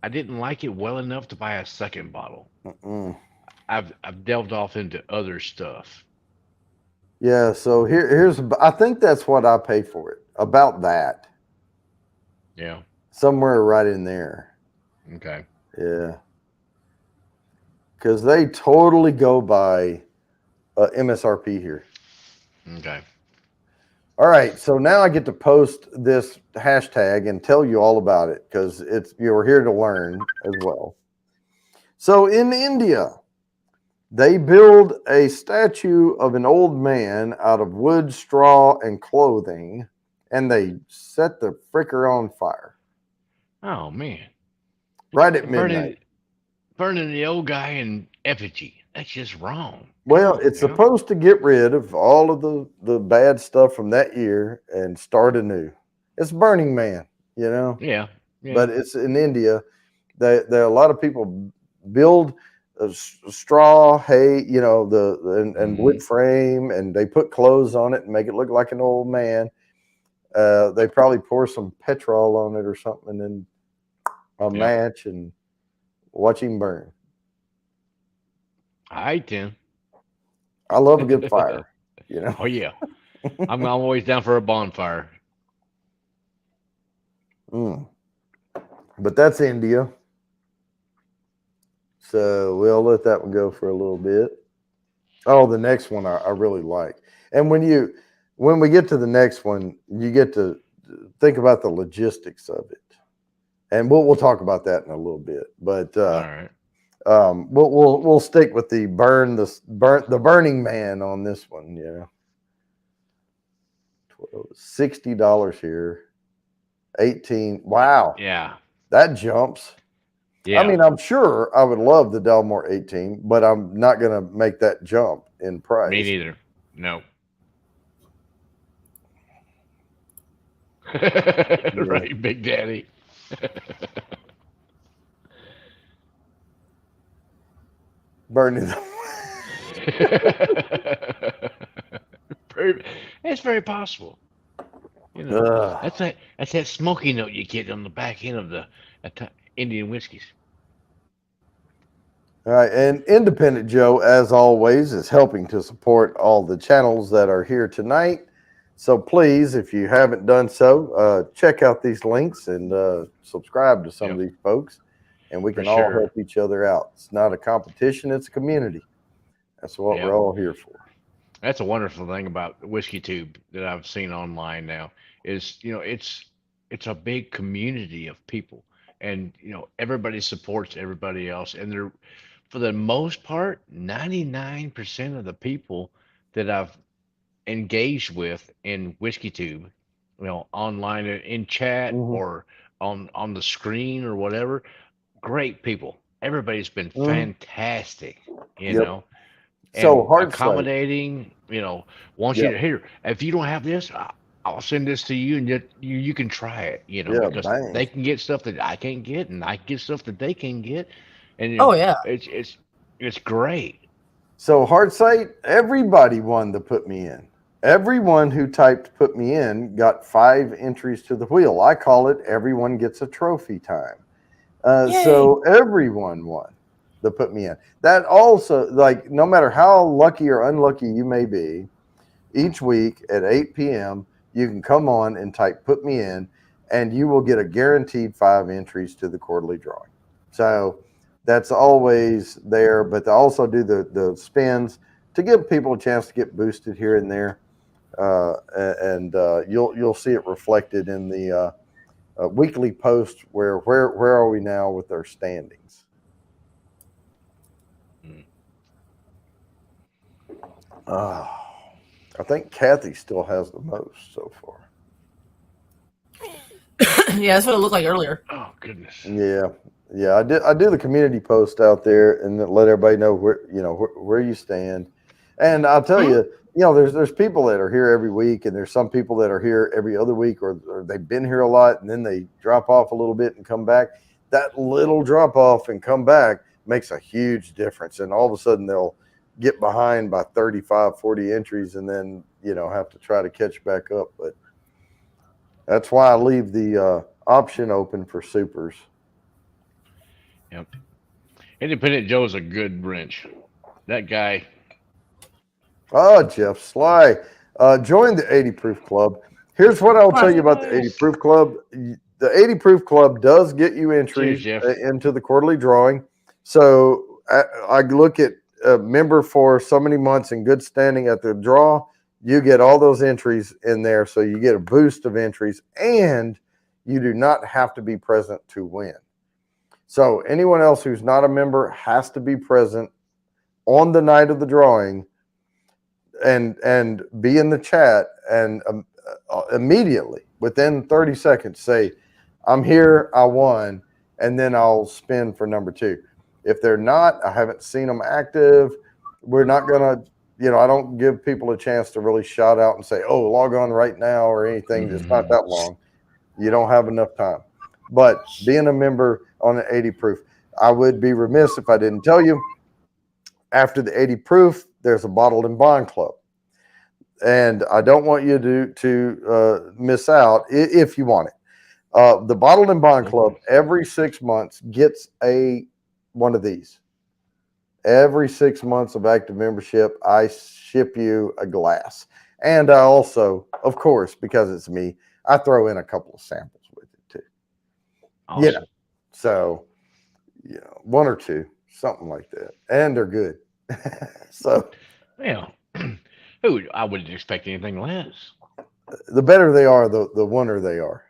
I didn't like it well enough to buy a second bottle. Mm-mm. I've delved off into other stuff. Yeah. So here's, I think that's what I pay for it. About that. Yeah. Somewhere right in there. Okay. Yeah. Because they totally go by MSRP here. Okay. All right, so now I get to post this hashtag and tell you all about it because you're here to learn as well. So in India, they build a statue of an old man out of wood, straw, and clothing, and they set the fricker on fire Oh man. right at midnight. Burning the old guy in effigy. That's just wrong. Come Well, on it's now. supposed to get rid of all of the bad stuff from that year and start anew. It's Burning Man, you know, Yeah. but Yeah. it's in India. There a lot of people build straw, hay, you know, and Hmm. wood frame, and they put clothes on it and make it look like an old man. They probably pour some petrol on it or something, and then a Yeah. match and watch him burn. I Tim. I love a good fire, you know. Oh yeah. I'm always down for a bonfire. Mm. But that's India. So we'll let that one go for a little bit. Oh, the next one I really like. And when we get to the next one, you get to think about the logistics of it. And we'll talk about that in a little bit. But All right. we'll stick with the Burning Man on this one, you know. $60 here. 18. Wow. Yeah. That jumps. I Yeah. mean, I'm sure I would love the Delmore 18, but I'm not going to make that jump in Me price. neither. No. Yeah. Right, Big Daddy. Burning. It's very possible. You know, Ugh. that's that smoky note you get on the back end of the Indian whiskeys. All right, and Independent Joe, as always, is helping to support all the channels that are here tonight. So please, if you haven't done so, check out these links and subscribe to some of Yep, these folks, and we for can all sure. help each other out. It's not a competition; it's a community. That's what we're Yep. all here for. That's a wonderful thing about Whiskey Tube that I've seen online now is it's a big community of people, and everybody supports everybody else, and they're for the most part 99% of the people that I've engaged with in Whiskey Tube, online in chat Hmm. or on the screen or whatever, great people. Everybody's been Hmm. fantastic, you Yep. know So and hard sight. accommodating. Want you Yep. to here. If you don't have this, I'll send this to you, and you can try it. Yeah. Because Bang. they can get stuff that I can't get, and I can get stuff that they can get, and Oh yeah. it's great. So hard sight. Everybody won to put me in. Everyone who typed "put me in" got 5 entries to the wheel. I call it "everyone gets a trophy time." Yay. So everyone won to put me in. That also, like, no matter how lucky or unlucky you may be, each week at 8 p.m., you can come on and type "put me in," and you will get a guaranteed 5 entries to the quarterly drawing. So that's always there, but they also do the spins to give people a chance to get boosted here and there. And you'll see it reflected in the weekly post where are we now with our standings. Mm. Oh. I think Kathy still has the most so far. Yeah, that's what it looked like earlier. Oh goodness. Yeah, yeah. I do the community post out there and let everybody know where you stand. And I'll tell you, there's people that are here every week, and there's some people that are here every other week, or they've been here a lot and then they drop off a little bit and come back. That little drop off and come back makes a huge difference, and all of a sudden they'll get behind by 35, 40 entries, and then have to try to catch back up. But that's why I leave the option open for supers. Yep. Independent Joe's a good wrench. That guy. Oh, Jeff Sly. Join the 80 Proof Club. Here's what I'll tell you about the 80 Proof Club. The 80 Proof Club does get you entries into the quarterly drawing. So I look at a member for so many months in good standing at the draw. You get all those entries in there. So you get a boost of entries, and you do not have to be present to win. So anyone else who's not a member has to be present on the night of the drawing and be in the chat, and immediately within 30 seconds say, I'm here, I won, and then I'll spin for number 2. If they're not, I haven't seen them active, we're not gonna, I don't give people a chance to really shout out and say, oh, log on right now or anything. It's not that long. You don't have enough time. But being a member on the 80 Proof, I would be remiss if I didn't tell you, after the 80 Proof, there's a Bottled and Bond Club. And I don't want you to miss out if you want it. The Bottled and Bond Club every 6 months gets one of these. Every 6 months of active membership, I ship you a glass. And I also, of course, because it's me, I throw in a couple of samples with it too. Awesome. So, 1 or 2, something like that. And they're good. So, I wouldn't expect anything less. The better they are, the winner they are.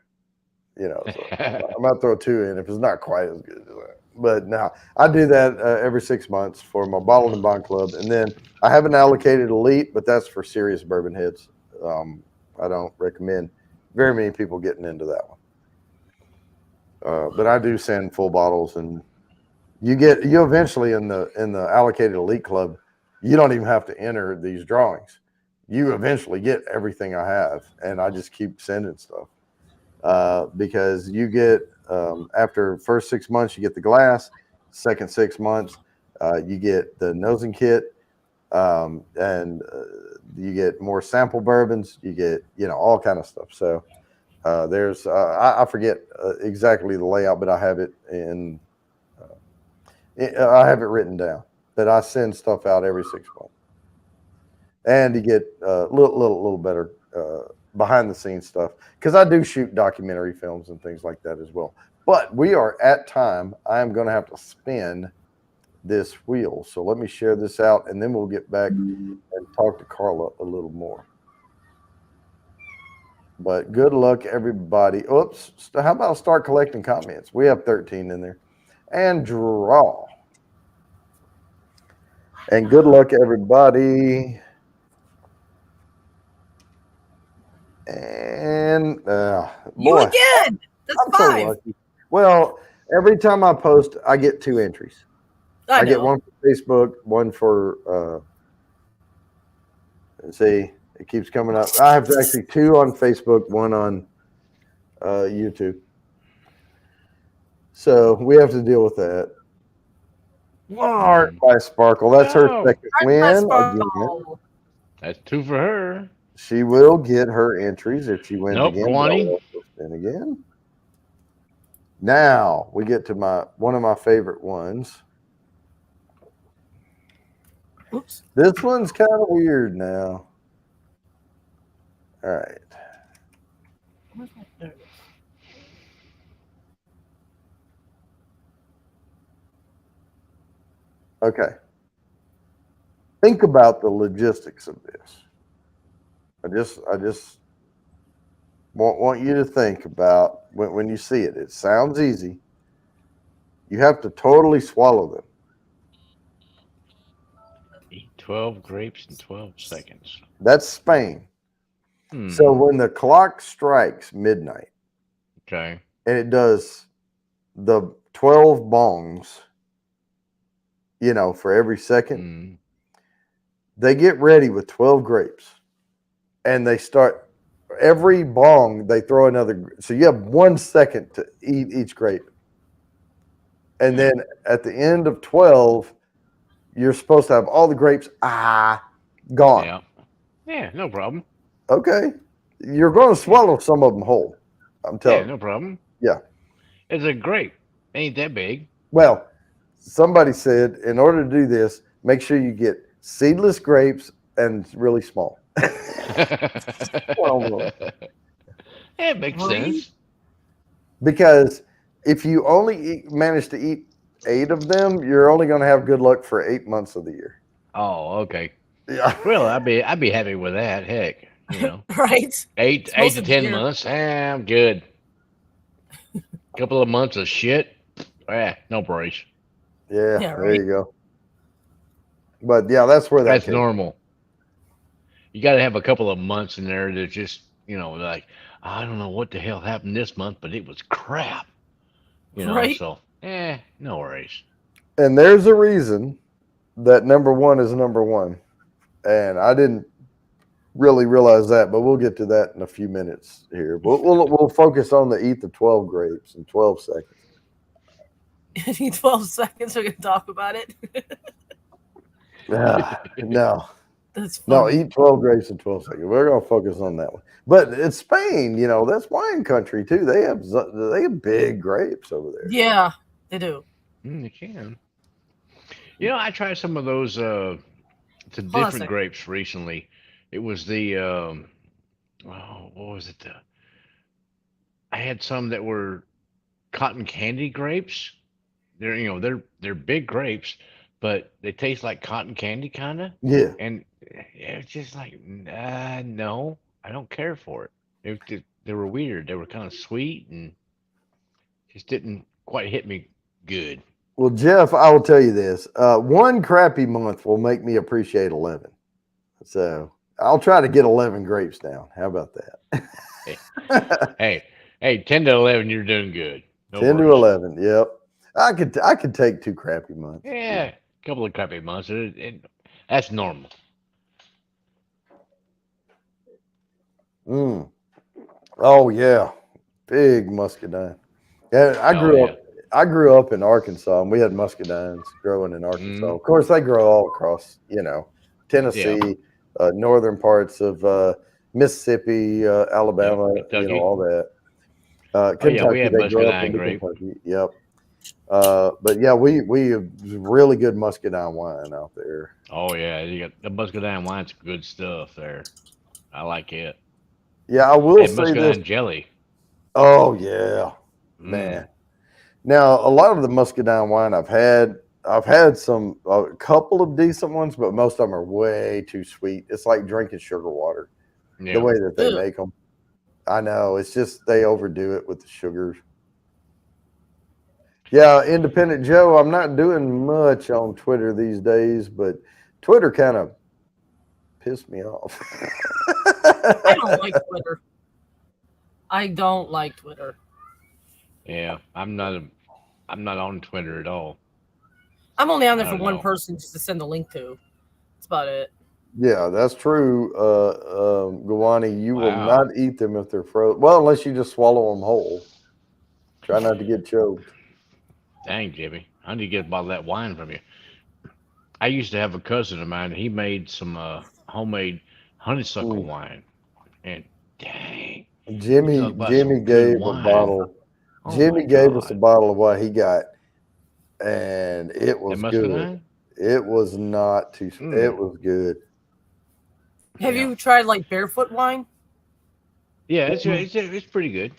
So I might throw 2 in if it's not quite as good as that. But now I do that every 6 months for my Bottled and Bond Club. And then I have an allocated elite, but that's for serious bourbon heads. I don't recommend very many people getting into that one. But I do send full bottles, and you eventually in the allocated elite club, you don't even have to enter these drawings. You eventually get everything I have, and I just keep sending stuff because you get after first 6 months you get the glass, second 6 months you get the nosing kit, and you get more sample bourbons. You get all kind of stuff. So there's I forget exactly the layout, but I have it I have it written down. But I send stuff out every 6 months. And you get a little better behind the scenes stuff, because I do shoot documentary films and things like that as well. But we are at time. I am going to have to spin this wheel. So let me share this out, and then we'll get back and talk to Carla a little more. But good luck, everybody. Oops. How about start collecting comments? We have 13 in there. And draw. And good luck, everybody. And boy, you again. That's 5. So lucky. Well, every time I post, I get 2 entries. I get one for Facebook, one for let's see, it keeps coming up. I have actually 2 on Facebook, 1 on YouTube. So we have to deal with that. Heart by Sparkle. That's her second win again. That's 2 for her. She will get her entries if she wins again. Spin again. Now we get to one of my favorite ones. Oops. This one's kind of weird now. All right. Okay. Think about the logistics of this. I just want you to think about when you see it. It sounds easy. You have to totally swallow them. Eat 12 grapes in 12 seconds. That's Spain. So when the clock strikes midnight, okay, and it does the 12 bongs, for every second, they get ready with 12 grapes, and they start every bong. They throw another. So you have 1 second to eat each grape, and then at the end of 12, you're supposed to have all the grapes gone. Yeah, no problem. Okay, you're going to swallow some of them whole. I'm telling you. Yeah, no problem. Yeah. It's a grape. Ain't that big. Well, somebody said in order to do this, make sure you get seedless grapes and really small. It makes sense. Because if you only manage to eat 8 of them, you're only going to have good luck for 8 months of the year. Oh, okay. Yeah. Well, I'd be happy with that. Heck, right? 8 to 10 months. I'm good. Couple of months of shit. No brace. Yeah, there you go. But yeah, that's where that's normal. You got to have a couple of months in there that just like I don't know what the hell happened this month, but it was crap. So no worries. And there's a reason that number 1 is number 1, and I didn't really realize that, but we'll get to that in a few minutes here. We'll focus on the eat the 12 grapes in 12 seconds. In 12 seconds, we're gonna talk about it. No. That's funny. No, eat 12 grapes in 12 seconds. We're gonna focus on that one. But it's Spain, that's wine country too. They have big grapes over there. Yeah, they do. They can. I tried some of those different grapes recently. It was the what was it? I had some that were cotton candy grapes. They're big grapes, but they taste like cotton candy, kind of. Yeah. And it's just like, no, I don't care for it. They were weird. They were kind of sweet and just didn't quite hit me good. Well, Jeff, I will tell you this: 1 crappy month will make me appreciate 11. So I'll try to get 11 grapes down. How about that? hey, 10 to 11, you're doing good. 10 to 11, yep. I could take 2 crappy months. Yeah, a couple of crappy months. That's normal. Oh yeah, big muscadine. Yeah, I grew up in Arkansas, and we had muscadines growing in Arkansas. Of course, they grow all across, Tennessee, northern parts of Mississippi, Alabama, all that. Kentucky, we had muscadine grape. Kentucky. Yep. But yeah, we have really good muscadine wine out there. Oh yeah, you got the muscadine wine's good stuff there. I like it. Yeah, I will say muscadine this. jelly. Oh yeah, man. Now a lot of the muscadine wine I've had a couple of decent ones, but most of them are way too sweet. It's like drinking sugar water. The way that they make them. I know, it's just they overdo it with the sugars. Yeah, Independent Joe, I'm not doing much on Twitter these days, but Twitter kind of pissed me off. I don't like Twitter. I don't like Twitter. Yeah, I'm not on Twitter at all. I'm only on there for one person just to send the link to. That's about it. Yeah, that's true. Gawani, you will not eat them if they're frozen. Well, unless you just swallow them whole. Try not to get choked. Dang, Jimmy. I need to get a bottle of that wine from you. I used to have a cousin of mine. He made some homemade honeysuckle wine. And dang. Jimmy gave a bottle. Jimmy gave us a bottle of what he got. And it was good. It was not too it was good. Have you tried like barefoot wine? Yeah, it's pretty good.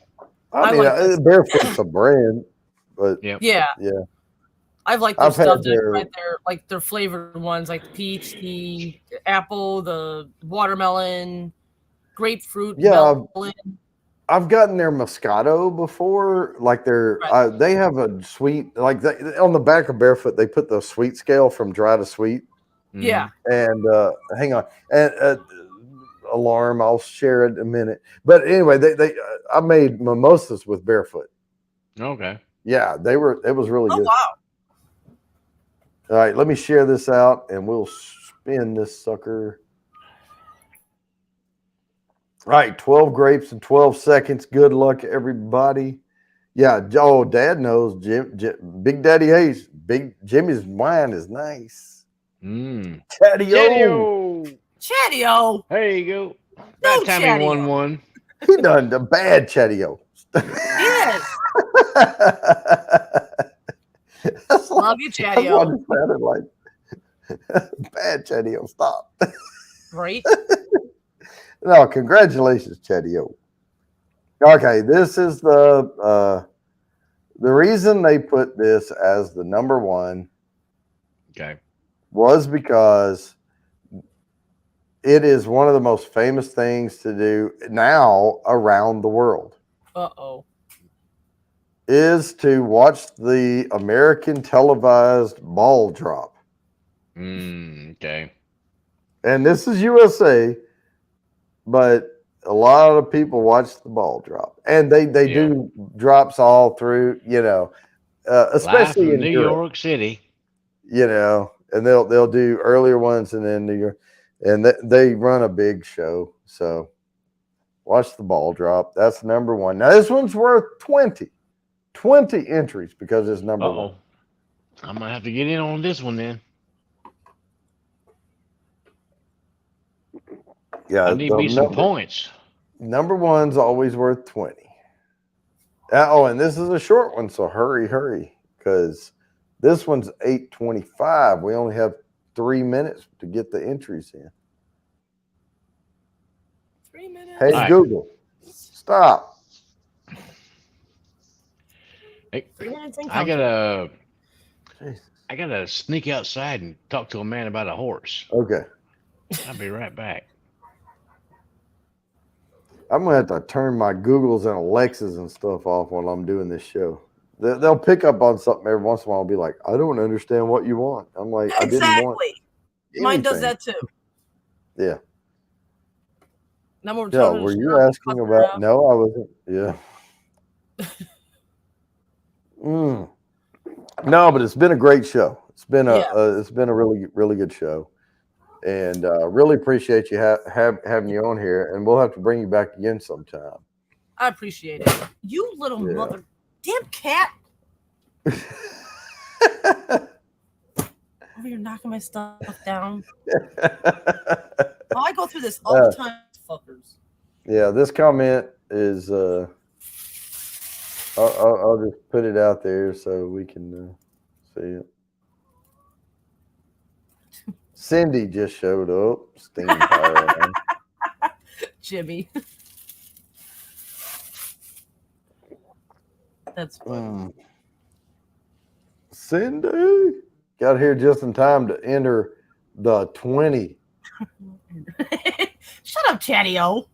I mean, Barefoot's a brand, but yeah. I've liked their stuff. Their flavored ones, like the peach, the apple, the watermelon, grapefruit. Melon. I've gotten their Moscato before. Like they have a sweet, on the back of Barefoot, they put the sweet scale from dry to sweet. Yeah. And hang on, and alarm. I'll share it in a minute. But anyway, I made mimosas with barefoot. Okay. Yeah, they were. It was really good. Wow. All right, let me share this out, and we'll spin this sucker. All right, 12 grapes in 12 seconds. Good luck, everybody. Yeah, oh, Dad knows. Big Daddy Hayes. Big Jimmy's wine is nice. Chatty-o. Chatty-o. There you go. No About time he won one. He done the bad Chatty-o. Yes. Love you, Chatty-o. That's what it sounded like. Bad Chatty-o. Stop. Right? No, congratulations, Chatty-o. Okay, this is the reason they put this as the number one. Okay. Was because it is one of the most famous things to do now around the world. Uh-oh. Is to watch the American televised ball drop. Okay. And this is USA, but a lot of people watch the ball drop. And they do drops all through, especially Live in New Europe. York City. And they'll do earlier ones and then New York. And they run a big show. So watch the ball drop. That's number one. Now, this one's worth 20 entries because it's number one. I'm going to have to get in on this one then. Yeah, I need me some points. Number one's always worth 20. And this is a short one, so hurry, because this one's 8:25. We only have 3 minutes to get the entries in. 3 minutes. Hey, right. Google, stop. Hey, I gotta sneak outside and talk to a man about a horse. Okay. I'll be right back. I'm gonna have to turn my Googles and Alexas and stuff off while I'm doing this show. They'll pick up on something every once in a while and be like, I don't understand what you want. I'm like, I didn't want anything. Mine does that too. Yeah. No more. Yeah, were you asking about? No, I wasn't. Yeah. No, but it's been a great show. It's been a really, really good show, and really appreciate you having you on here. And we'll have to bring you back again sometime. I appreciate it. You little mother, damn cat! Over here knocking my stuff down. I go through this all the time, fuckers. Yeah, this comment is. I'll just put it out there so we can see it. Cindy just showed up. Steam fire. Jimmy. That's funny. Cindy got here just in time to enter the 20. Shut up, Chatty-o.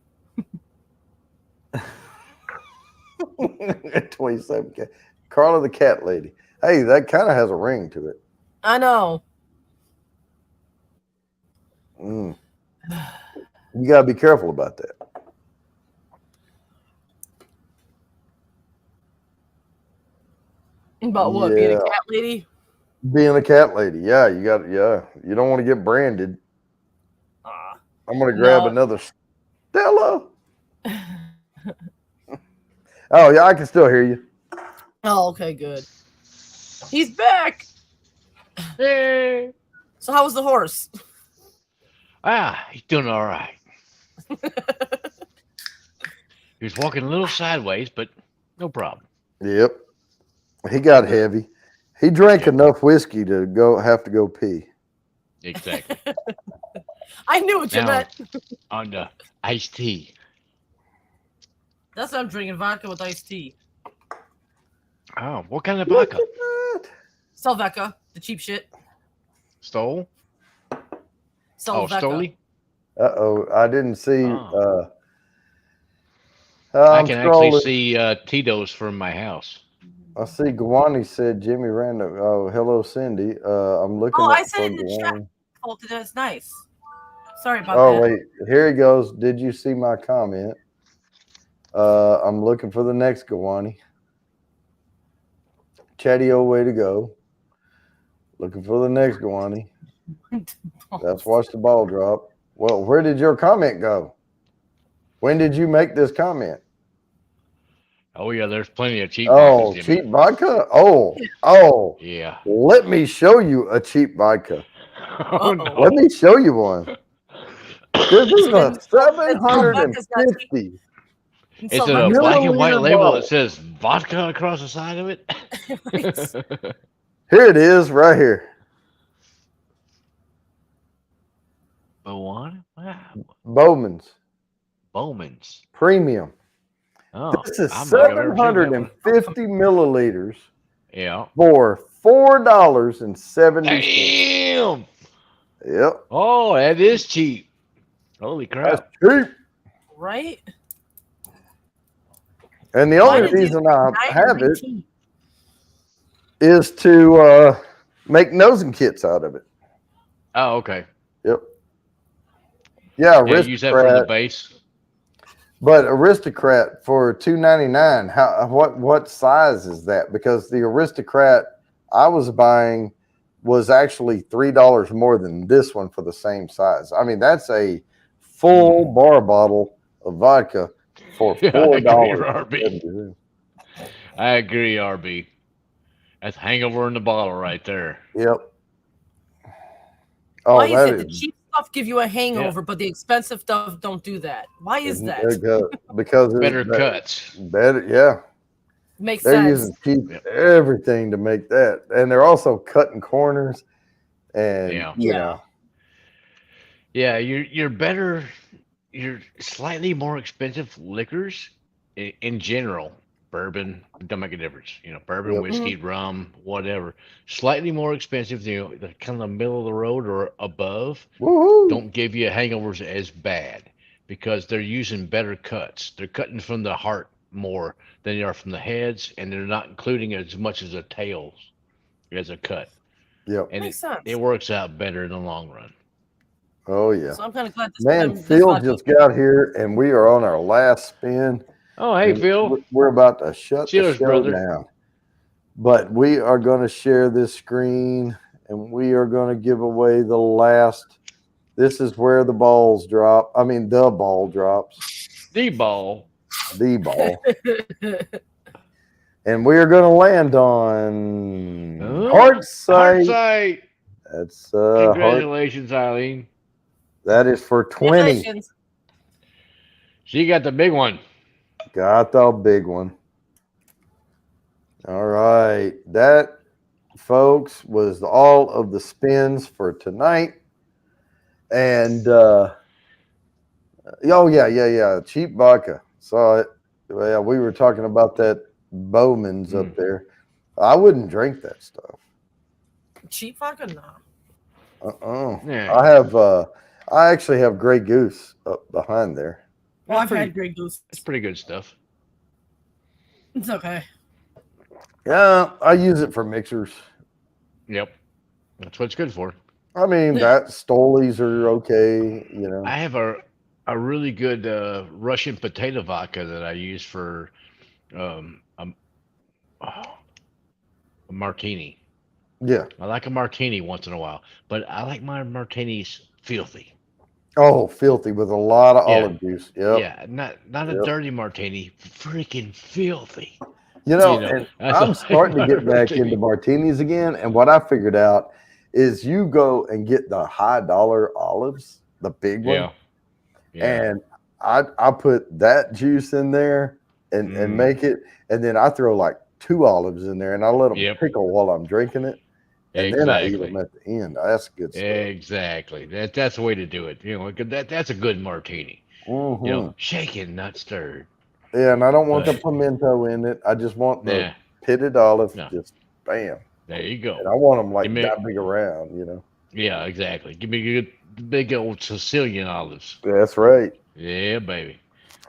27K. Carla the cat lady. Hey, that kind of has a ring to it. I know. You got to be careful about that. About what? Being a cat lady? Being a cat lady. Yeah, you don't want to get branded. I'm going to grab another Stella. Oh, yeah, I can still hear you. Oh, okay, good. He's back. Hey. So how was the horse? He's doing all right. He was walking a little sideways, but no problem. Yep. He got heavy. He drank enough whiskey to have to go pee. Exactly. I knew what you meant. On the iced tea. That's what I'm drinking, vodka with iced tea. Oh, what kind of vodka? Selvaca, the cheap shit. Stole? Selvaca. Stoli? Uh-oh, I didn't see. I can actually see Tito's from my house. I see Gawani said Jimmy Random. Oh, hello, Cindy. I'm looking I said in the chat. faulty. That's nice. Sorry about Oh that. wait, here he goes. Did you see my comment? I'm looking for the next Gawani. Chatty-o, way to go. Looking for the next Gawani. Let's watch the ball drop. Well, where did your comment go? When did you make this comment? Oh yeah, there's plenty of cheap vodkas, Jimmy. Cheap vodka? Oh. Yeah. Let me show you a cheap vodka. Oh no. Let me show you one. This is a 750. Is it a black and white label that says vodka across the side of it? Here it is, right here. Wow. Bowman's. Premium. Oh, this is 750 milliliters. Yeah. For $4.70. Damn. Yep. Oh, that is cheap. Holy crap. That's cheap. Right? And the only reason I have it is to make nosing kits out of it. Oh, okay. Yep. Yeah, use that for the base. But Aristocrat for $2.99. What size is that? Because the Aristocrat I was buying was actually $3 more than this one for the same size. I mean, that's a full bar bottle of vodka for $4. I agree, RB. That's hangover in the bottle right there. Yep. Oh, why is it the cheap stuff give you a hangover, but the expensive stuff don't do that? Why is that? Because better cuts. Better, yeah. Makes they're sense. Using cheap everything to make that, and they're also cutting corners, and you know. Yeah, you're better. You're slightly more expensive liquors in general. Bourbon don't make a difference. You know, bourbon, whiskey, rum, whatever. Slightly more expensive. The kind of middle of the road or above. Woo-hoo. Don't give you hangovers as bad because they're using better cuts. They're cutting from the heart more than they are from the heads, and they're not including as much as the tails as a cut. Yep, and makes sense. It works out better in the long run. Oh yeah. So I'm kind of glad. Man, Phil just got here, and we are on our last spin. Oh, hey, Phil. We're about to shut Cheers, the show brother. down. But we are going to share this screen, and we are going to give away the last. This is where the balls drop. I mean, the ball drops. The ball. The ball. And we are going to land on Heartsight. That's congratulations, Eileen. That is for 20. She got the big one. Got the big one. All right. That, folks, was all of the spins for tonight. And, cheap vodka. Saw it. Well, we were talking about that Bowman's up there. I wouldn't drink that stuff. Cheap vodka? No. Yeah. I actually have Grey Goose up behind there. Well, I've had Grey Goose. It's pretty good stuff. It's okay. Yeah, I use it for mixers. Yep. That's what it's good for. I mean, that Stolies are okay, you know. I have a really good Russian potato vodka that I use for a martini. Yeah. I like a martini once in a while, but I like my martinis filthy. Oh, filthy with a lot of olive juice. Yep. Yeah, not a dirty martini, freaking filthy. You know, and I'm starting to get back into martinis again, and what I figured out is you go and get the high dollar olives, the big one. Yeah. And I put that juice in there and make it, and then I throw like 2 olives in there, and I let them pickle while I'm drinking it. And then I eat them at the end. That's good stuff. Exactly. That's the way to do it. You know, that's a good martini. Mm-hmm. You know, shaken, not stirred. Yeah, and I don't want the pimento in it. I just want the pitted olive. Just bam. There you go. And I want them like that big around, you know. Yeah, exactly. Give me good big old Sicilian olives. That's right. Yeah, baby.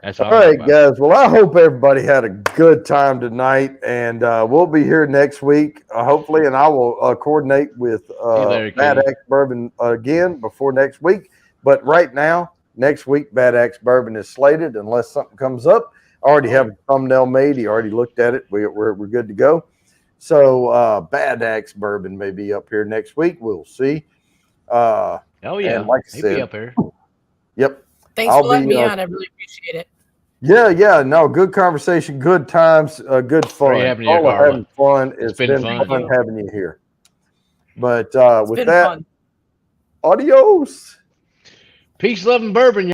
That's all right, guys. Well, I hope everybody had a good time tonight, and we'll be here next week, hopefully, and I will coordinate with Bad Axe Bourbon again before next week. But right now, next week, Bad Axe Bourbon is slated unless something comes up. I already have a thumbnail made. He already looked at it. We're good to go. So Bad Axe Bourbon may be up here next week. We'll see. Oh yeah, and like I said, be up here. Yep. Thanks for letting me on. I really appreciate it. Yeah. No, good conversation, good times, good fun. Carla having fun. It's been fun having you here. But with that, fun. Adios. Peace, love, and bourbon.